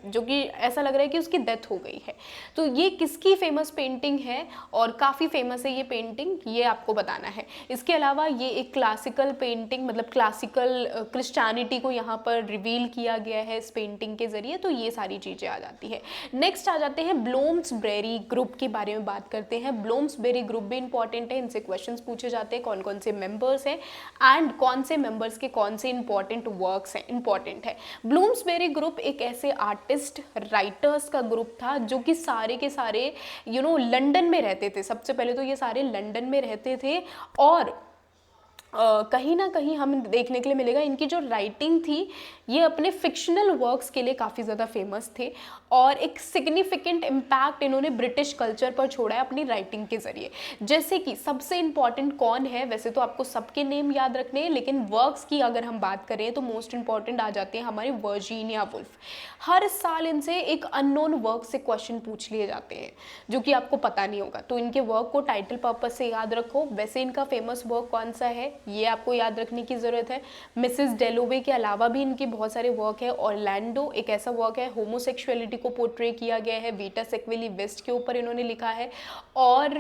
Speaker 1: जो कि ऐसा लग रहा है कि उसकी डेथ हो गई है। तो ये किसकी फेमस पेंटिंग है, और काफ़ी फेमस है ये पेंटिंग, ये आपको बताना है। इसके अलावा ये एक क्लासिकल पेंटिंग, मतलब क्लासिकल क्रिश्चियनिटी को यहाँ पर रिवील किया गया है इस पेंटिंग के जरिए। तो ये सारी चीज़ें आ जाती है। नेक्स्ट आ जाते हैं ब्लोम्सबेरी ग्रुप के बारे में बात करते हैं। ब्लोम्सबेरी ग्रुप भी इंपॉर्टेंट है, इनसे क्वेश्चंस पूछे जाते हैं, कौन कौन से मेंबर्स हैं एंड कौन से मेंबर्स के कौन से इंपॉर्टेंट वर्क्स हैं, इंपॉर्टेंट है। ब्लूम्सबेरी ग्रुप एक ऐसे आर्टिस्ट राइटर्स का ग्रुप था जो कि सारे के सारे लंदन में रहते थे। सबसे पहले तो ये सारे लंदन में रहते थे, और कहीं ना कहीं हमें देखने के लिए मिलेगा इनकी जो राइटिंग थी ये अपने फिक्शनल वर्क्स के लिए काफ़ी ज़्यादा फेमस थे, और एक सिग्निफिकेंट इम्पैक्ट इन्होंने ब्रिटिश कल्चर पर छोड़ा है अपनी राइटिंग के ज़रिए। जैसे कि सबसे इम्पॉर्टेंट कौन है, वैसे तो आपको सबके नेम याद रखने हैं, लेकिन वर्क्स की अगर हम बात करें तो मोस्ट इंपॉर्टेंट आ जाते हैं हमारी वर्जीनिया वुल्फ। हर साल इनसे एक अननोन वर्क से क्वेश्चन पूछ लिए जाते हैं जो कि आपको पता नहीं होगा, तो इनके वर्क को टाइटल पर्पस से याद रखो। वैसे इनका फेमस वर्क कौन सा है ये आपको याद रखने की ज़रूरत है। मिसेस डेलोवे के अलावा भी इनके बहुत सारे वर्क है। ऑरलैंडो एक ऐसा वर्क है, होमोसेक्सुअलिटी को पोर्ट्रे किया गया है। वीटा सेक्वेली वेस्ट के ऊपर इन्होंने लिखा है, और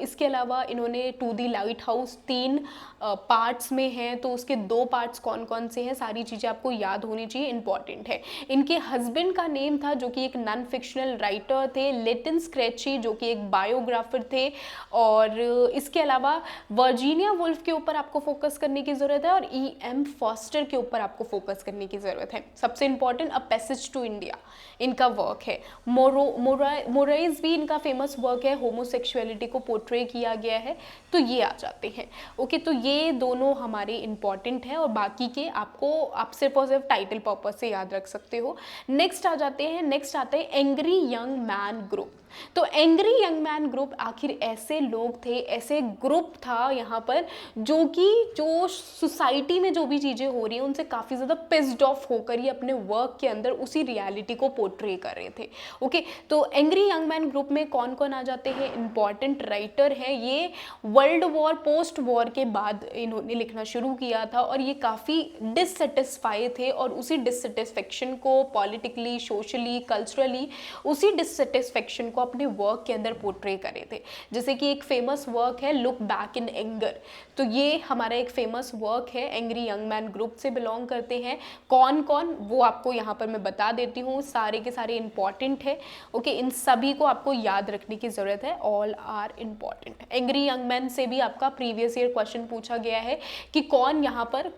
Speaker 1: इसके अलावा इन्होंने to the lighthouse 3 parts में है, तो उसके 2 पार्ट्स कौन कौन से हैं सारी चीज़ें आपको याद होनी चाहिए, इंपॉर्टेंट है। इनके हस्बैंड का नेम था जो कि एक नॉन फिक्शनल राइटर थे, लिटिन स्क्रैची, जो कि एक बायोग्राफर थे। और इसके अलावा वर्जीनिया वुल्फ के ऊपर आपको फोकस करने की ज़रूरत है और E.M. फॉस्टर के ऊपर आपको फोकस करने की ज़रूरत है। सबसे important a passage to India इनका वर्क है। मोराइज भी इनका फेमस वर्क है, होमोसेक्सुअलिटी को पोर्ट्रे किया गया है, तो ये आ जाते हैं। ओके, तो ये दोनों हमारे इंपॉर्टेंट हैं और बाकी के आप सिर्फ और सिर्फ टाइटल पर्पज से याद रख सकते हो। नेक्स्ट आते हैं एंग्री यंग मैन ग्रुप। तो एंग्री यंग मैन ग्रुप आखिर ऐसे लोग थे, ऐसे ग्रुप था यहाँ पर जो सोसाइटी में जो भी चीज़ें हो रही हैं उनसे काफ़ी ज़्यादा पिस्ड ऑफ होकर ये अपने वर्क के अंदर उसी रियलिटी को पोर्ट्रे कर रहे थे। ओके, तो एंग्री यंग मैन ग्रुप में कौन कौन आ जाते हैं? इंपॉर्टेंट राइटर हैं ये, वर्ल्ड वॉर पोस्ट वॉर के बाद इन्होंने लिखना शुरू किया था और ये काफ़ी डिससेटिस्फाई थे और उसी डिससेटिस्फेक्शन को पॉलिटिकली, सोशली, कल्चरली उसी डिससेटिस्फेक्शन को अपने वर्क के अंदर पोर्ट्रे करे थे। जैसे कि एक फेमस वर्क है लुक बैक इन एंगर, तो ये हमारा एक फेमस वर्क है, एंग्री यंग मैन ग्रुप से बिलोंग करते हैं। कौन कौन वो आपको यहाँ पर मैं बता देती हूँ, सारे के सारे इंपॉर्टेंट है। ओके, इन सभी को आपको याद रखने की ज़रूरत है, all are important. Angry young man से भी आपका प्रीवियस ईयर क्वेश्चन पूछा गया है कि कौन यहाँ पर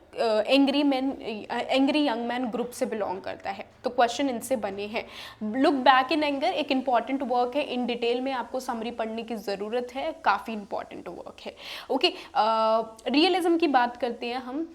Speaker 1: एंग्री यंग मैन ग्रुप से बिलोंग करता है, तो क्वेश्चन इनसे बने हैं। लुक बैक इन एंगर एक इंपॉर्टेंट वर्क है, इन डिटेल में आपको समरी पढ़ने की ज़रूरत है, काफ़ी इंपॉर्टेंट वर्क है। ओके, रियलिज्म की बात करते हैं हम।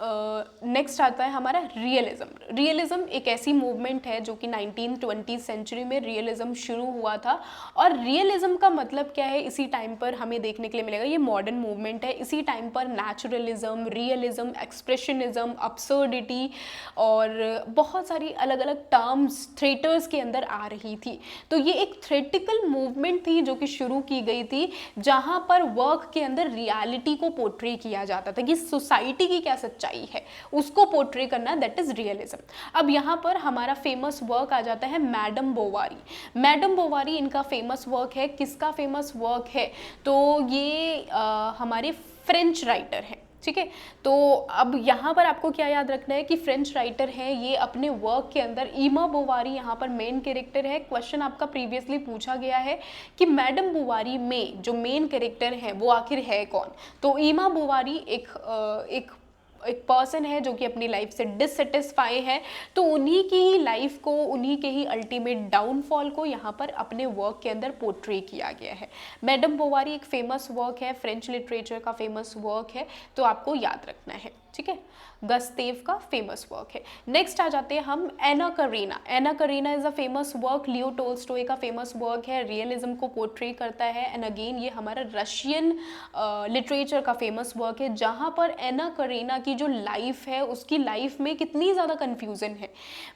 Speaker 1: नेक्स्ट आता है हमारा रियलिज्म। रियलिज्म एक ऐसी मूवमेंट है जो कि 1920 सेंचुरी में रियलिज्म शुरू हुआ था और रियलिज्म का मतलब क्या है इसी टाइम पर हमें देखने के लिए मिलेगा, ये मॉडर्न मूवमेंट है। इसी टाइम पर नेचुरलिज्म, रियलिज्म, एक्सप्रेशनिज्म, अब्सर्डिटी और बहुत सारी अलग अलग टर्म्स थिएटर्स के अंदर आ रही थी। तो ये एक थ्रेटिकल मूवमेंट थी जो कि शुरू की गई थी, जहाँ पर वर्क के अंदर रियलिटी को पोर्ट्रे किया जाता था कि सोसाइटी की क्या सच्चाई है उसको पोर्ट्रे करना, दैट इज रियलिज्म। अब यहाँ पर हमारा फेमस वर्क आ जाता है मैडम बोवारी। मैडम बोवारी इनका फेमस वर्क है, किसका फेमस वर्क है? तो ये हमारे फ्रेंच राइटर हैं, ठीक है। तो अब यहाँ पर आपको क्या याद रखना है कि फ्रेंच राइटर हैं, ये अपने वर्क के अंदर ईमा बोवारी यहाँ पर मेन कैरेक्टर है। क्वेश्चन आपका प्रीवियसली पूछा गया है कि मैडम बोवारी में जो मेन कैरेक्टर है वो आखिर है कौन? तो ईमा बोवारी एक पर्सन है जो कि अपनी लाइफ से डिससेटिस्फाई है, तो उन्हीं की ही लाइफ को, उन्हीं के ही अल्टीमेट डाउनफॉल को यहाँ पर अपने वर्क के अंदर पोर्ट्रे किया गया है। मैडम बोवारी एक फेमस वर्क है, फ्रेंच लिटरेचर का फेमस वर्क है, तो आपको याद रखना है, ठीक है। गस्तेव का फेमस वर्क है। नेक्स्ट आ जाते हैं हम Anna Karenina. Anna Karenina is a famous work, Leo Tolstoy का फेमस वर्क है, रियलिज्म को पोर्ट्रे करता है। एंड अगेन ये हमारा रशियन लिटरेचर का फेमस वर्क है, जहाँ पर एना करीना की जो लाइफ है उसकी लाइफ में कितनी ज़्यादा कन्फ्यूज़न है।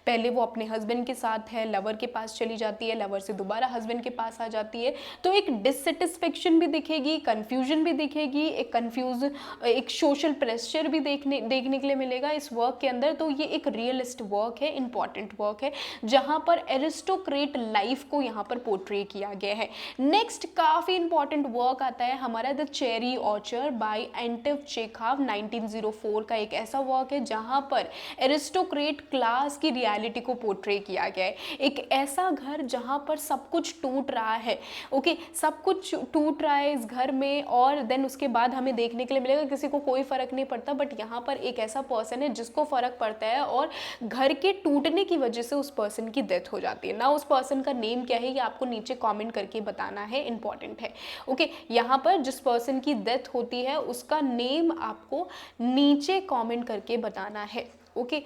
Speaker 1: पहले वो अपने हस्बैंड के साथ है, लवर के पास चली जाती है, लवर से दोबारा हस्बैंड के पास आ जाती है, तो एक डिससेटिस्फेक्शन भी दिखेगी, कन्फ्यूजन भी दिखेगी, एक सोशल प्रेशर भी देखने के लिए मिलेगा इस वर्क के अंदर। तो ये एक रियलिस्ट वर्क है, इंपॉर्टेंट वर्क है, जहां पर एरिस्टोक्रेट लाइफ को यहां पर पोर्ट्रे किया गया है। नेक्स्ट काफी इंपॉर्टेंट वर्क आता है हमारा the cherry orchard by Anton Chekhov. 1904 का एक ऐसा वर्क है जहां पर एरिस्टोक्रेट क्लास की रियलिटी को पोर्ट्रे किया गया है। एक ऐसा घर जहां पर सब कुछ टूट रहा है, ओके, सब कुछ टूट रहा है इस घर में, और देन उसके बाद हमें देखने के लिए मिलेगा किसी को कोई फर्क नहीं पड़ता, बट यहाँ पर एक ऐसा पर्सन है जिसको फर्क पड़ता है और घर के टूटने की वजह से उस पर्सन की डेथ हो जाती है ना। उस पर्सन का नेम क्या है ये आपको नीचे कमेंट करके बताना है, इंपॉर्टेंट है। ओके, यहाँ पर जिस पर्सन की डेथ होती है उसका नेम आपको नीचे कमेंट करके बताना है। ओके,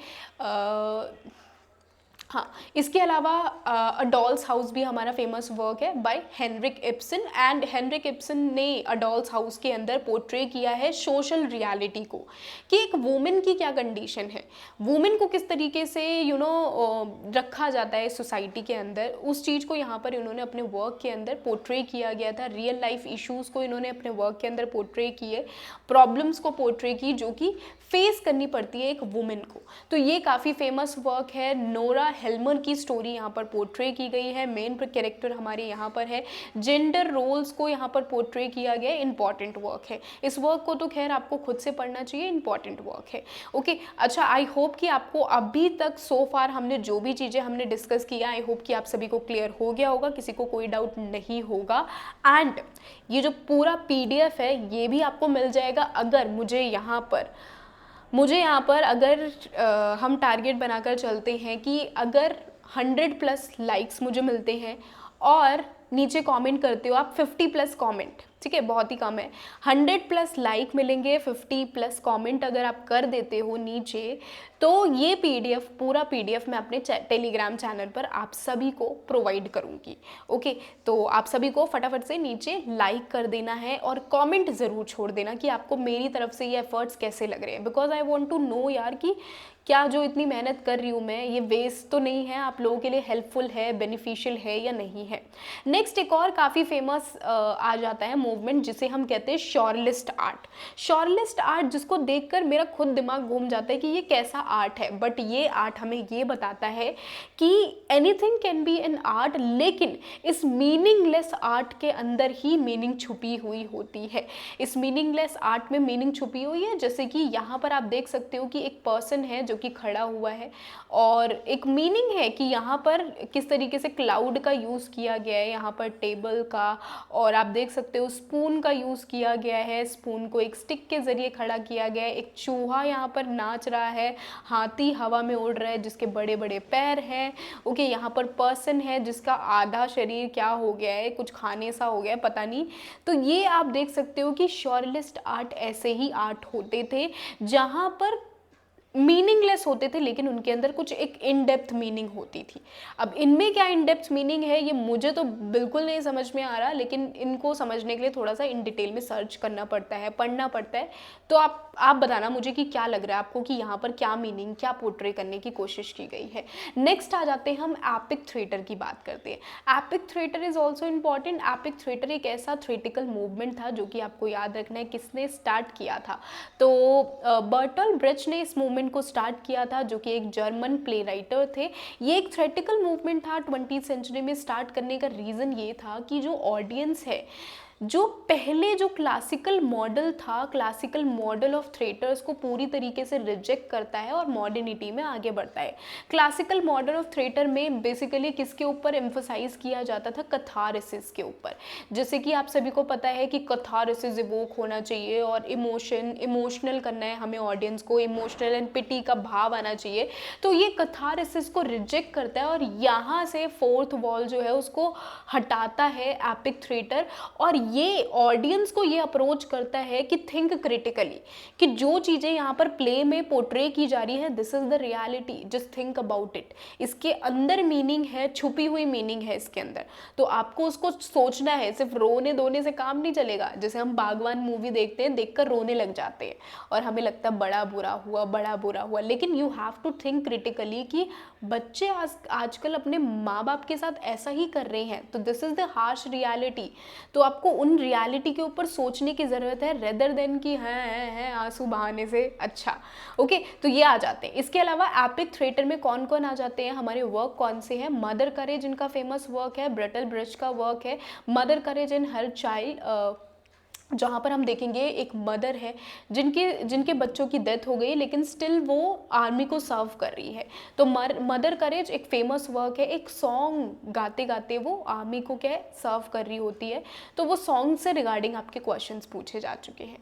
Speaker 1: हाँ, इसके अलावा अ डॉल्स हाउस भी हमारा फेमस वर्क है by Henrik Ibsen. And Henrik Ibsen ने अ डॉल्स हाउस के अंदर पोर्ट्रे किया है सोशल रियलिटी को, कि एक वुमेन की क्या कंडीशन है, वुमेन को किस तरीके से रखा जाता है सोसाइटी के अंदर, उस चीज़ को यहाँ पर इन्होंने अपने वर्क के अंदर पोर्ट्रे किया गया था। रियल लाइफ इश्यूज़ को इन्होंने अपने वर्क के अंदर पोर्ट्रे किए, प्रॉब्लम्स को पोर्ट्रे की जो कि फेस करनी पड़ती है एक वुमेन को। तो ये काफ़ी फेमस वर्क है। नोरा हेल्मर की स्टोरी यहाँ पर पोर्ट्रे की गई है, मेन कैरेक्टर हमारे यहाँ पर है, जेंडर रोल्स को यहाँ पर पोर्ट्रे किया गया है, इंपॉर्टेंट वर्क है। इस वर्क को तो खैर आपको खुद से पढ़ना चाहिए, इंपॉर्टेंट वर्क है। ओके, अच्छा, आई होप कि आपको अभी तक सो फार हमने जो भी चीज़ें हमने डिस्कस किया, आई होप कि आप सभी को क्लियर हो गया होगा, किसी को कोई डाउट नहीं होगा। एंड ये जो पूरा PDF है ये भी आपको मिल जाएगा अगर मुझे यहाँ पर अगर हम टारगेट बनाकर चलते हैं कि अगर 100+ लाइक्स मुझे मिलते हैं और नीचे कमेंट करते हो आप 50+ कमेंट, ठीक है, बहुत ही कम है, 100+ लाइक मिलेंगे, 50+ कमेंट अगर आप कर देते हो नीचे, तो ये PDF, पूरा PDF मैं अपने टेलीग्राम चैनल पर आप सभी को प्रोवाइड करूँगी। ओके, तो आप सभी को फटाफट से नीचे लाइक कर देना है और कमेंट ज़रूर छोड़ देना कि आपको मेरी तरफ से ये एफर्ट्स कैसे लग रहे हैं, because I want to know यार कि क्या जो इतनी मेहनत कर रही हूँ मैं ये वेस्ट तो नहीं है, आप लोगों के लिए हेल्पफुल है, बेनिफिशियल है या नहीं है। नेक्स्ट एक और काफ़ी फेमस आ जाता है मूवमेंट जिसे हम कहते हैं शॉर्टलिस्ट आर्ट। शॉर्टलिस्ट आर्ट जिसको देखकर मेरा खुद दिमाग घूम जाता है कि ये कैसा आर्ट है, बट ये आर्ट हमें ये बताता है कि anything can be an art, लेकिन इस मीनिंगलेस आर्ट के अंदर ही मीनिंग छुपी हुई होती है। इस मीनिंगलेस आर्ट में मीनिंग छुपी हुई है, जैसे कि यहाँ पर आप देख सकते हो कि एक पर्सन है जो कि खड़ा हुआ है और एक मीनिंग है कि यहाँ पर किस तरीके से क्लाउड का यूज़ किया गया है, यहाँ पर टेबल का, और आप देख सकते हो स्पून का यूज़ किया गया है, स्पून को एक स्टिक के ज़रिए खड़ा किया गया है, एक चूहा यहाँ पर नाच रहा है, हाथी हवा में उड़ रहा है जिसके बड़े बड़े पैर हैं। ओके, यहाँ पर पर्सन है जिसका आधा शरीर क्या हो गया है, कुछ खाने सा हो गया है, पता नहीं। तो ये आप देख सकते हो कि शॉर्टलिस्ट आर्ट ऐसे ही आर्ट होते थे जहाँ पर मीनिंगलेस होते थे लेकिन उनके अंदर कुछ एक इन डेप्थ मीनिंग होती थी। अब इनमें क्या इन डेप्थ मीनिंग है ये मुझे तो बिल्कुल नहीं समझ में आ रहा, लेकिन इनको समझने के लिए थोड़ा सा इन डिटेल में सर्च करना पड़ता है, पढ़ना पड़ता है। तो आप बताना मुझे कि क्या लग रहा है आपको कि यहाँ पर क्या मीनिंग, क्या पोर्ट्रे करने की कोशिश की गई है। नेक्स्ट आ जाते हैं हम एपिक थिएटर की बात करते हैं। Epic theatre is also important. Epic theatre एक ऐसा थिएटिकल मूवमेंट था जो कि आपको याद रखना है किसने स्टार्ट किया था। तो बर्टोल्ट ब्रेcht ने इस मूवमेंट को स्टार्ट किया था, जो कि एक जर्मन प्ले राइटर थे। ये एक थ्रेटिकल मूवमेंट था 20वीं सेंचुरी में। स्टार्ट करने का रीज़न ये था कि जो ऑडियंस है, जो पहले जो क्लासिकल मॉडल था, क्लासिकल मॉडल ऑफ थिएटर्स को पूरी तरीके से रिजेक्ट करता है और मॉडर्निटी में आगे बढ़ता है। क्लासिकल मॉडल ऑफ थिएटर में बेसिकली किसके ऊपर एम्फोसाइज किया जाता था, कथारसिस के ऊपर। जैसे कि आप सभी को पता है कि कथारसिस इवोक होना चाहिए और इमोशनल करना है हमें ऑडियंस को, इमोशनल एंड पिटी का भाव आना चाहिए। तो ये कथारसिस को रिजेक्ट करता है और यहाँ से फोर्थ वॉल जो है उसको हटाता है एपिक थिएटर, और ये ऑडियंस को ये अप्रोच करता है कि थिंक क्रिटिकली, कि जो चीज़ें यहाँ पर प्ले में पोर्ट्रे की जा रही है, this is the reality, just think about it. इसके अंदर मीनिंग है, छुपी हुई मीनिंग है इसके अंदर, तो आपको उसको सोचना है। सिर्फ रोने धोने से काम नहीं चलेगा। जैसे हम बागवान मूवी देखते हैं, देखकर रोने लग जाते हैं और हमें लगता है बड़ा बुरा हुआ, बड़ा बुरा हुआ, लेकिन you have to think critically कि बच्चे आजकल अपने माँ बाप के साथ ऐसा ही कर रहे हैं, तो this is the harsh reality. तो आपको उन रियलिटी के ऊपर सोचने की ज़रूरत है, रेदर देन कि हैं आंसू बहाने से अच्छा। ओके, तो ये आ जाते हैं। इसके अलावा एपिक थिएटर में कौन कौन आ जाते हैं, हमारे वर्क कौन से हैं। मदर करेज इनका फेमस वर्क है, बर्टोल्ट ब्रेcht का वर्क है mother courage and her child, जहाँ पर हम देखेंगे एक मदर है जिनके बच्चों की डेथ हो गई, लेकिन स्टिल वो आर्मी को सर्व कर रही है। तो मदर करेज एक फेमस वर्क है। एक सॉन्ग गाते गाते वो आर्मी को क्या सर्व कर रही होती है, तो वो सॉन्ग से रिगार्डिंग आपके क्वेश्चंस पूछे जा चुके हैं,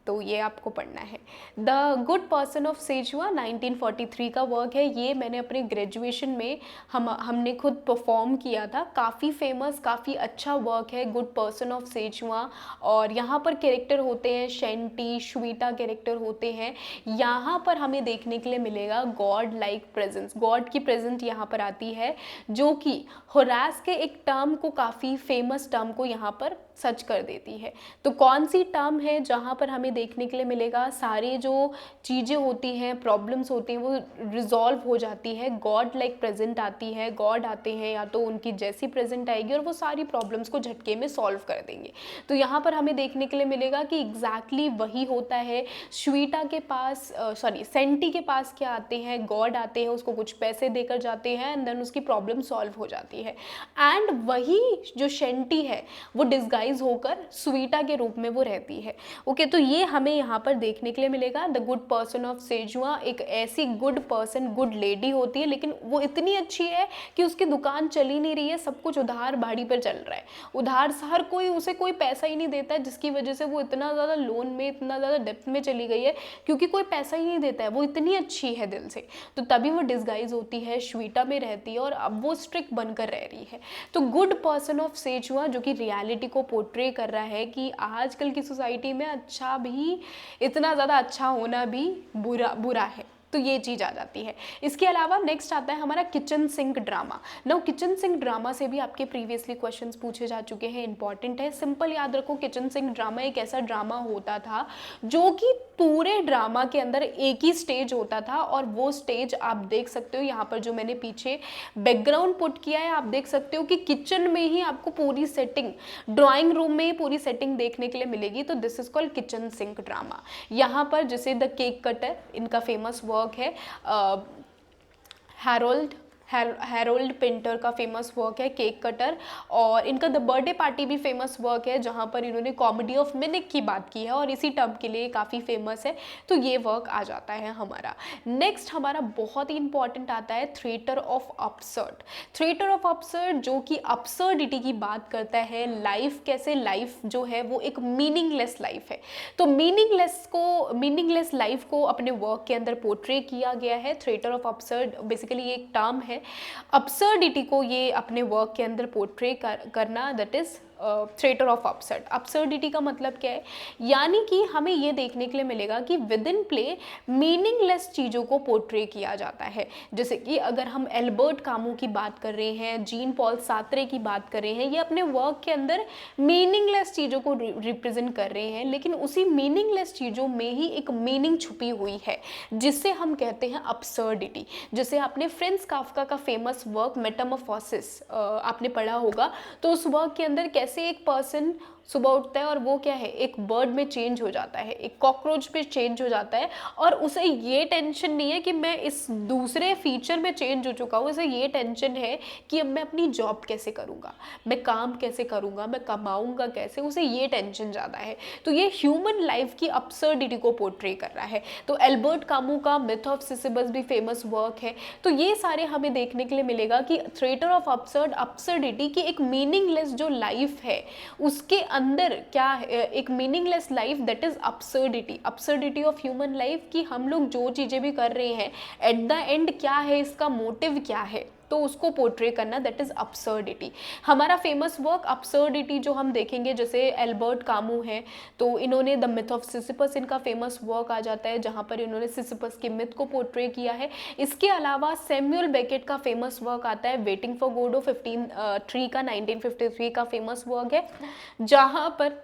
Speaker 1: तो ये आपको पढ़ना है। द गुड पर्सन ऑफ सेजुआ 1943 का वर्क है। ये मैंने अपने ग्रेजुएशन में हमने खुद परफॉर्म किया था। काफ़ी फेमस, काफ़ी अच्छा वर्क है गुड पर्सन ऑफ सेजुआ। और यहाँ पर कैरेक्टर होते हैं शेंटी, श्वीटा कैरेक्टर होते हैं। यहाँ पर हमें देखने के लिए मिलेगा गॉड लाइक प्रेजेंस, गॉड की प्रेजेंस यहाँ पर आती है, जो कि होरास के एक टर्म को, काफ़ी फेमस टर्म को यहाँ पर सच कर देती है। तो कौन सी टर्म है जहाँ पर हमें देखने के लिए मिलेगा सारी जो चीज़ें होती हैं, प्रॉब्लम्स होती हैं, वो रिजॉल्व हो जाती है, गॉड लाइक प्रेजेंट आती है, गॉड आते हैं या तो उनकी जैसी प्रेजेंट आएगी और वो सारी प्रॉब्लम्स को झटके में सॉल्व कर देंगे। तो यहाँ पर हमें देखने के लिए मिलेगा कि एग्जैक्टली वही होता है। श्वेता के पास सेंटी के पास क्या आते हैं, गॉड आते हैं, उसको कुछ पैसे देकर जाते हैं एंड देन उसकी प्रॉब्लम सॉल्व हो जाती है। एंड वही जो शेंटी है वो डिस्गाइज होकर स्वीटा के रूप में वो रहती है। ओके, तो ये हमें यहाँ पर देखने के लिए मिलेगा। द गुड पर्सन ऑफ सेजुआ एक ऐसी गुड पर्सन, गुड लेडी होती है, लेकिन वो इतनी अच्छी है कि उसकी दुकान चल ही नहीं रही है, सब कुछ उधार बाड़ी पर चल रहा है, उधार हर कोई उसे कोई पैसा ही नहीं देता है, जिसकी वजह से वो इतना ज़्यादा लोन में, इतना ज़्यादा डेप्थ में चली गई है, क्योंकि कोई पैसा ही नहीं देता है। वो इतनी अच्छी है दिल से, तो तभी वो डिस्गाइज होती है, श्वेता में रहती है और अब वो स्ट्रिक्ट बनकर रह रही है। तो गुड पर्सन ऑफ सेजुआ जो कि रियलिटी को पोर्ट्रे कर रहा है कि आजकल की सोसाइटी में अच्छा भी, इतना ज़्यादा अच्छा होना भी बुरा है। तो ये चीज़ आ जाती है। इसके अलावा नेक्स्ट आता है हमारा kitchen sink drama. Now kitchen sink drama से भी आपके प्रीवियसली क्वेश्चंस पूछे जा चुके हैं, इंपॉर्टेंट है। सिंपल याद रखो, किचन सिंक ड्रामा एक ऐसा ड्रामा होता था जो कि पूरे ड्रामा के अंदर एक ही स्टेज होता था और वो स्टेज आप देख सकते हो यहाँ पर जो मैंने पीछे बैकग्राउंड पुट किया है, आप देख सकते हो कि किचन में ही आपको पूरी सेटिंग, ड्राइंग रूम में ही पूरी सेटिंग देखने के लिए मिलेगी। तो this is called kitchen sink drama. यहाँ पर जैसे द केक कटर, इनका फेमस वर्क है, हैरोल्ड पिंटर का फेमस वर्क है केक कटर, और इनका द बर्थडे पार्टी भी फेमस वर्क है जहाँ पर इन्होंने कॉमेडी ऑफ मिनिक की बात की है और इसी टर्म के लिए काफ़ी फेमस है। तो ये वर्क आ जाता है हमारा। नेक्स्ट हमारा बहुत ही इंपॉर्टेंट आता है theatre of absurd. Theatre of absurd जो कि अपसर्डिटी की बात करता है, लाइफ कैसे, लाइफ जो है वो एक मीनिंगलेस लाइफ है। तो मीनिंगलेस लाइफ को अपने वर्क के अंदर पोर्ट्रे किया गया है। थिएटर ऑफ अपसर्ड बेसिकली ये एक टर्म है। अपसर्डिटी को ये अपने वर्क के अंदर पोर्ट्रे करना, that is theatre of absurd. Absurdity का मतलब क्या है, यानी कि हमें ये देखने के लिए मिलेगा कि विद इन प्ले मीनिंगलेस चीज़ों को पोर्ट्रे किया जाता है। जैसे कि अगर हम एल्बर्ट कामू की बात कर रहे हैं, जीन पॉल सार्त्रे की बात कर रहे हैं, ये अपने वर्क के अंदर मीनिंगलेस चीज़ों को रिप्रेजेंट कर रहे हैं, लेकिन उसी मीनिंगलेस चीज़ों में ही एक मीनिंग छुपी हुई है जिसे हम कहते हैं अपसर्डिटी। जैसे आपने फ्रांज काफ्का का फेमस वर्क मेटामॉर्फोसिस आपने पढ़ा होगा, तो उस वर्क के अंदर कैसे एक पर्सन सुबह उठता है और वो क्या है, एक बर्ड में चेंज हो जाता है, एक कॉकरोच पे चेंज हो जाता है, और उसे ये टेंशन नहीं है कि मैं इस दूसरे फीचर में चेंज हो चुका हूँ, उसे ये टेंशन है कि अब मैं अपनी जॉब कैसे करूँगा, मैं काम कैसे करूँगा, मैं कमाऊँगा कैसे, उसे ये टेंशन ज़्यादा है। तो ये ह्यूमन लाइफ की अपसर्डिटी को पोर्ट्रे कर रहा है। तो एल्बर्ट कामू का मिथ ऑफ सिसिबस भी फेमस वर्क है। तो ये सारे हमें देखने के लिए मिलेगा कि थिएटर ऑफ अपसर्डिटी की एक मीनिंगलेस जो लाइफ है उसके अंदर क्या है, एक meaningless life, that is absurdity of human life, कि हम लोग जो चीज़ें भी कर रहे हैं एट द एंड क्या है, इसका मोटिव क्या है, तो उसको पोर्ट्रे करना, दैट इज अपसर्डिटी। हमारा फेमस वर्क अपसर्डिटी जो हम देखेंगे, जैसे एल्बर्ट कामू है, तो इन्होंने द मिथ ऑफ सिसिपस, इनका फेमस वर्क आ जाता है जहाँ पर इन्होंने सिसिपस के मिथ को पोर्ट्रे किया है। इसके अलावा सैमुअल बेकेट का फेमस वर्क आता है वेटिंग फॉर गोडो 15 का 1953 का फेमस वर्क है, जहाँ पर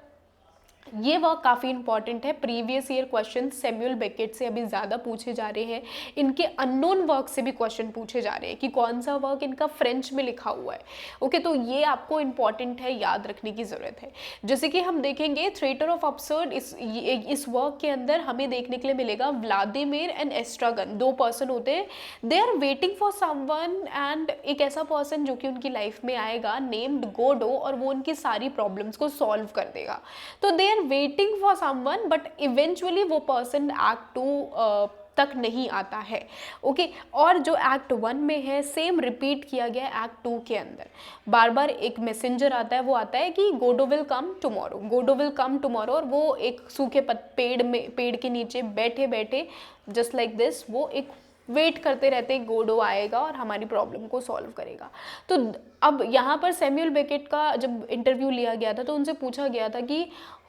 Speaker 1: ये वर्क काफ़ी इंपॉर्टेंट है। Previous year question Samuel Beckett से अभी ज़्यादा पूछे जा रहे हैं, इनके अननोन वर्क से भी क्वेश्चन पूछे जा रहे हैं कि कौन सा वर्क इनका फ्रेंच में लिखा हुआ है। ओके, तो ये आपको इंपॉर्टेंट है, याद रखने की ज़रूरत है। जैसे कि हम देखेंगे थिएटर ऑफ अपसर्ड, इस वर्क के अंदर हमें देखने के लिए मिलेगा व्लादिमीर एंड एस्ट्रागन, दो पर्सन होते हैं, they are waiting for someone, and एक ऐसा पर्सन जो कि उनकी लाइफ में आएगा नेम्ड गोडो, और वो उनकी सारी प्रॉब्लम्स को सॉल्व कर देगा। तो they waiting for someone, but eventually वो पर्सन एक्ट 2 तक नहीं आता है। ओके, और जो एक्ट 1 में है सेम रिपीट किया गया एक्ट 2 के अंदर। बार बार एक मैसेंजर आता है, वो आता है कि Godot will come tomorrow, Godot will come tomorrow, और वो एक सूखे पेड़ के नीचे बैठे बैठे जस्ट लाइक दिस वो एक वेट करते रहते, गोडो आएगा और हमारी प्रॉब्लम को सॉल्व करेगा। तो अब यहाँ पर सैमुअल बेकेट का जब इंटरव्यू लिया गया था तो उनसे पूछा गया था कि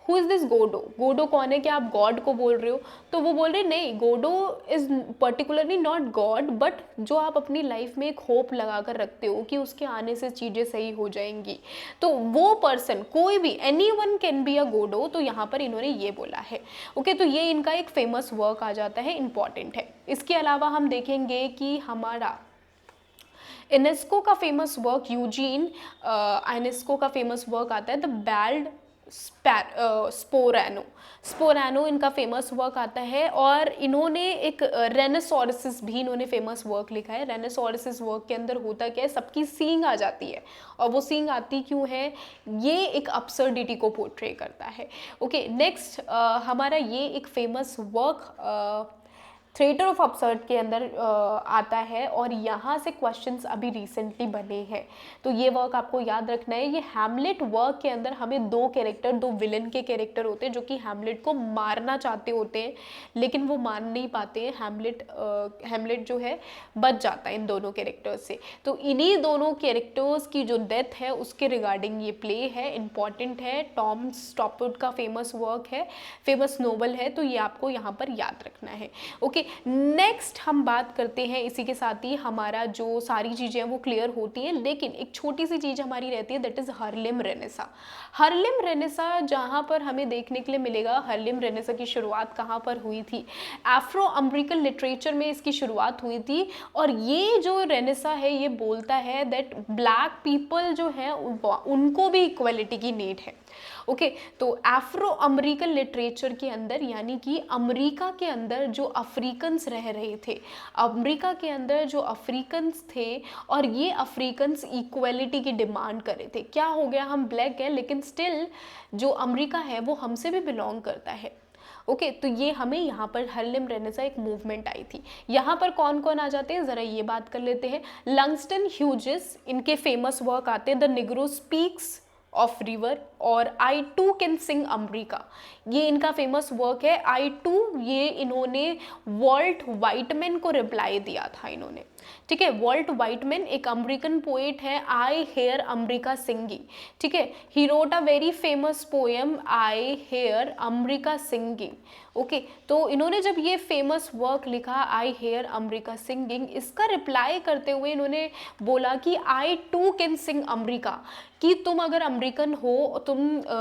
Speaker 1: हु इज़ दिस गोडो, गोडो कौन है, क्या आप गॉड को बोल रहे हो? तो वो बोल रहे नहीं, Godot is particularly not God, but जो आप अपनी लाइफ में एक होप लगा कर रखते हो कि उसके आने से चीज़ें सही हो जाएंगी, तो वो पर्सन, कोई भी, anyone can be a Godot. तो यहाँ पर इन्होंने ये बोला है। ओके, तो ये इनका एक फेमस वर्क आ जाता है, इंपॉर्टेंट है। इसके अलावा हम देखेंगे कि हमारा यूनेस्को का फेमस वर्क, यूजीन यूनेस्को का फेमस वर्क आता है द बैल्ड स्पोरानो। स्पोरानो इनका फेमस वर्क आता है, और इन्होंने एक रेनेसोरसिस भी इन्होंने फेमस वर्क लिखा है। रेनेसोरसिस वर्क के अंदर होता क्या है, सबकी सींग आ जाती है, और वो सींग आती क्यों है, ये एक अब्सर्डिटी को पोर्ट्रे करता है। ओके, नेक्स्ट हमारा ये एक famous work theatre of absurd के अंदर आता है, और यहाँ से क्वेश्चंस अभी रिसेंटली बने हैं, तो ये वर्क आपको याद रखना है। ये हैमलेट वर्क के अंदर हमें दो कैरेक्टर, दो विलन के कैरेक्टर होते हैं जो कि हैमलेट को मारना चाहते होते हैं, लेकिन वो मार नहीं पाते हैं। हैमलेट जो है बच जाता है इन दोनों कैरेक्टर्स से। तो इन्हीं दोनों कैरेक्टर्स की जो डेथ है उसके रिगार्डिंग ये प्ले है, इंपॉर्टेंट है। टॉम स्टॉपवुड का फेमस वर्क है, फेमस नोवेल है, तो ये आपको यहाँ पर याद रखना है। ओके, नेक्स्ट हम बात करते हैं, इसी के साथ ही हमारा जो सारी चीज़ें हैं वो क्लियर होती हैं, लेकिन एक छोटी सी चीज़ हमारी रहती है, that is Harlem Renaissance. Harlem Renaissance जहाँ पर हमें देखने के लिए मिलेगा, हार्लेम रेनेसा की शुरुआत कहाँ पर हुई थी, अफ्रो अमेरिकन लिटरेचर में इसकी शुरुआत हुई थी। और ये जो रेनेसा है ये बोलता है दैट ब्लैक पीपल जो हैं उनको भी इक्वलिटी की नीड है। ओके, तो अफ्रो अमेरिकन लिटरेचर के अंदर, यानी कि अमेरिका के अंदर जो अफ्रीकन्स रह रहे थे, अमेरिका के अंदर जो अफ्रीकन्स थे, और ये अफ्रीकन्स इक्वलिटी की डिमांड कर रहे थे। क्या हो गया, हम ब्लैक हैं लेकिन स्टिल जो अमेरिका है वो हमसे भी बिलोंग करता है। ओके, तो ये हमें यहाँ पर हार्लेम रेनेसा एक मूवमेंट आई थी। यहाँ पर कौन कौन आ जाते हैं, ज़रा ये बात कर लेते हैं। लंगस्टन ह्यूजेस, इनके फेमस वर्क आते हैं the Negro speaks of river, और आई टू कैन सिंग अमरीका, ये इनका फेमस वर्क है। आई टू, ये इन्होंने वॉल्ट वाइटमैन को रिप्लाई दिया था इन्होंने, ठीक है। वॉल्ट वाइटमैन एक अमेरिकन पोएट है, आई हेयर अमरीका सिंगिंग, ठीक है। He wrote a very famous poem I hear America singing. Okay, तो इन्होंने जब ये फेमस वर्क लिखा आई हेयर अमरीका सिंगिंग, इसका रिप्लाई करते हुए इन्होंने बोला कि आई टू कैन सिंग अमरीका, कि तुम अगर अमेरिकन हो, तुम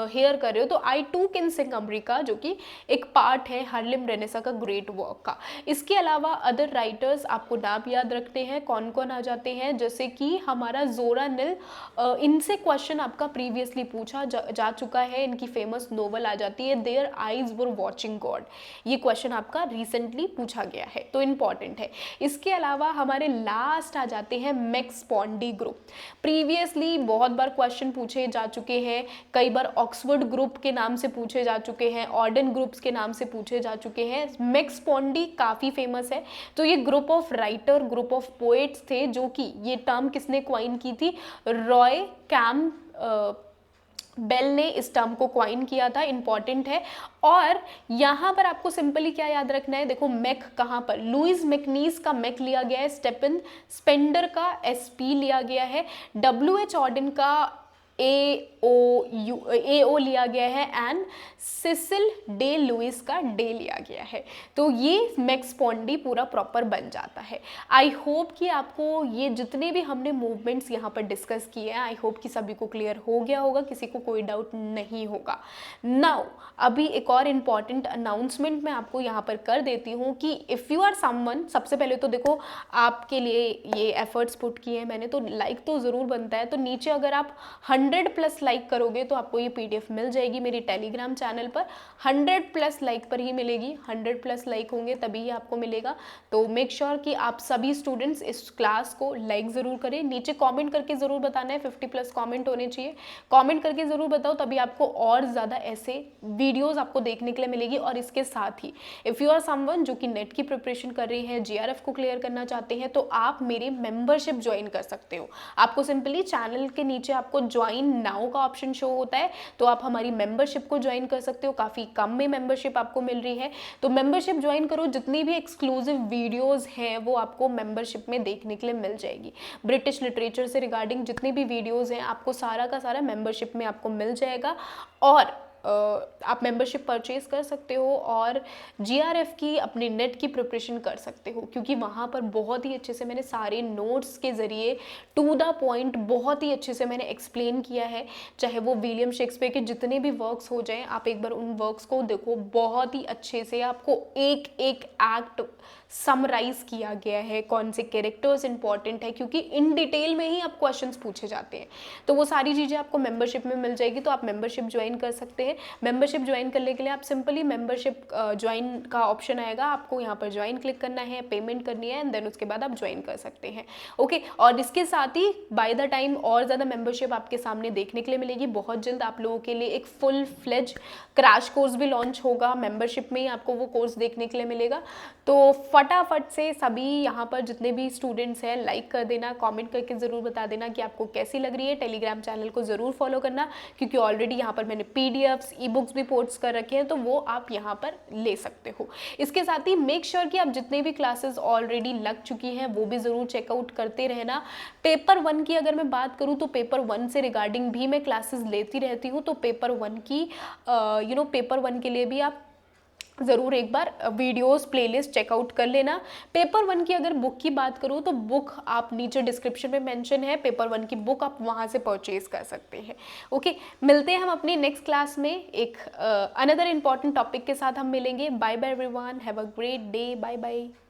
Speaker 1: हेयर कर रहे हो, तो आई टू कैन सिंग अमरीका, जो कि एक पार्ट है हार्लेम रेनेसा का ग्रेट वर्क का। इसके अलावा अदर राइटर्स आपको नाम याद रखते हैं, कौन कौन आ जाते हैं, जैसे कि हमारा जोरा निल, इनसे क्वेश्चन आपका प्रीवियसली पूछा जा चुका है। इनकी फेमस नोवेल आ जाती है their eyes were watching God, ये क्वेश्चन आपका रिसेंटली पूछा गया है, तो इम्पॉर्टेंट है। इसके अलावा हमारे लास्ट आ जाते हैं मैक्स पॉन्डी ग्रुप। प्रीवियसली बहुत बार क्वेश्चन पूछे जा चुके हैं, कई बार ऑक्सफोर्ड ग्रुप के नाम से पूछे जा चुके हैं, ऑर्डन ग्रुप्स के नाम से पूछे जा चुके हैं। मैक्स पॉन्डी काफ़ी फेमस है। तो ये group of writer, group of poets थे, जो कि ये टर्म किसने क्वाइन की थी, रॉय कैम बेल ने इस टर्म को क्वाइन किया था, इंपॉर्टेंट है। और यहाँ पर आपको सिंपली क्या याद रखना है, देखो मैक कहाँ पर, लुइस मैकनीस का मैक लिया गया है, स्टेफन स्पेंडर का एसपी लिया गया है, डब्ल्यू.एच. ऑर्डन का ए ओ लिया गया है, एंड सिसिल डे लुइस का डे लिया गया है। तो ये मैक्स पॉन्डी पूरा प्रॉपर बन जाता है। आई होप कि आपको ये जितने भी हमने मूवमेंट्स यहाँ पर डिस्कस किए हैं, आई होप कि सभी को क्लियर हो गया होगा, किसी को कोई डाउट नहीं होगा। नाउ अभी एक और इम्पॉर्टेंट अनाउंसमेंट मैं आपको यहाँ पर कर देती हूँ कि इफ़ यू आर समवन, सबसे पहले तो देखो आपके लिए ये एफर्ट्स पुट किए हैं मैंने, तो लाइक तो ज़रूर बनता है। तो नीचे अगर आप 100+ लाइक करोगे तो आपको ये PDF मिल जाएगी मेरी टेलीग्राम चैनल पर। 100+ लाइक पर ही मिलेगी, 100+ लाइक होंगे तभी ही आपको मिलेगा। तो मेक श्योर कि आप सभी स्टूडेंट्स इस क्लास को लाइक ज़रूर करें। नीचे कमेंट करके ज़रूर बताना है, 50+ कमेंट होने चाहिए। कमेंट करके ज़रूर बताओ, तभी आपको और ज़्यादा ऐसे वीडियोज़ आपको देखने के लिए मिलेगी। और इसके साथ ही इफ़ यू आर समवन जो कि नेट की प्रिपरेशन कर रही है, GRF को क्लियर करना चाहते हैं, तो आप मेरी मेंबरशिप ज्वाइन कर सकते हो। आपको सिंपली चैनल के नीचे आपको ज्वाइन नाउ का ऑप्शन शो होता है, तो आप हमारी मेंबरशिप को ज्वाइन कर सकते हो। काफ़ी कम में मेंबरशिप आपको मिल रही है, तो मेंबरशिप ज्वाइन करो। जितनी भी एक्सक्लूसिव वीडियोस हैं वो आपको मेंबरशिप में देखने के लिए मिल जाएगी। ब्रिटिश लिटरेचर से रिगार्डिंग जितनी भी वीडियोस हैं आपको सारा का सारा मेंबरशिप में आपको मिल जाएगा। और आप मेंबरशिप परचेज कर सकते हो और जीआरएफ की अपने नेट की प्रिपरेशन कर सकते हो, क्योंकि वहाँ पर बहुत ही अच्छे से मैंने सारे नोट्स के ज़रिए टू द पॉइंट बहुत ही अच्छे से मैंने एक्सप्लेन किया है। चाहे वो विलियम शेक्सपियर के जितने भी वर्क्स हो जाएं, आप एक बार उन वर्क्स को देखो, बहुत ही अच्छे से आपको एक एक एक्ट समराइज किया गया है, कौन से कैरेक्टर्स इंपॉर्टेंट है, क्योंकि इन डिटेल में ही आप क्वेश्चंस पूछे जाते हैं। तो वो सारी चीज़ें आपको मेंबरशिप में मिल जाएगी, तो आप मेंबरशिप ज्वाइन कर सकते हैं। मेंबरशिप ज्वाइन करने के लिए आप सिंपली मेंबरशिप ज्वाइन का ऑप्शन आएगा, आपको यहाँ पर ज्वाइन क्लिक करना है, पेमेंट करनी है एंड देन उसके बाद आप ज्वाइन कर सकते हैं। ओके, और इसके साथ ही बाय द टाइम और ज़्यादा मेंबरशिप आपके सामने देखने के लिए मिलेगी। बहुत जल्द आप लोगों के लिए एक फुल फ्लेज क्रैश कोर्स भी लॉन्च होगा, मेंबरशिप में ही आपको वो कोर्स देखने के लिए मिलेगा। तो फटाफट से सभी यहाँ पर जितने भी स्टूडेंट्स हैं लाइक कर देना, कमेंट करके ज़रूर बता देना कि आपको कैसी लग रही है। टेलीग्राम चैनल को ज़रूर फॉलो करना, क्योंकि ऑलरेडी यहाँ पर मैंने पीडीएफ्स, ई बुक्स भी पोस्ट कर रखे हैं, तो वो आप यहाँ पर ले सकते हो। इसके साथ ही मेक श्योर कि आप जितने भी क्लासेस ऑलरेडी लग चुकी हैं वो भी ज़रूर चेकआउट करते रहना। पेपर 1 की अगर मैं बात करूँ तो पेपर 1 से रिगार्डिंग भी मैं क्लासेस लेती रहती हूँ, तो पेपर 1 की पेपर 1 के लिए भी आप ज़रूर एक बार वीडियोस प्लेलिस्ट चेकआउट कर लेना। पेपर 1 की अगर बुक की बात करूँ तो बुक आप नीचे डिस्क्रिप्शन में मेंशन है, पेपर 1 की बुक आप वहाँ से परचेज कर सकते हैं। ओके, मिलते हैं हम अपनी नेक्स्ट क्लास में एक अनदर इम्पॉर्टेंट टॉपिक के साथ हम मिलेंगे। Bye bye everyone, have a great day, bye bye.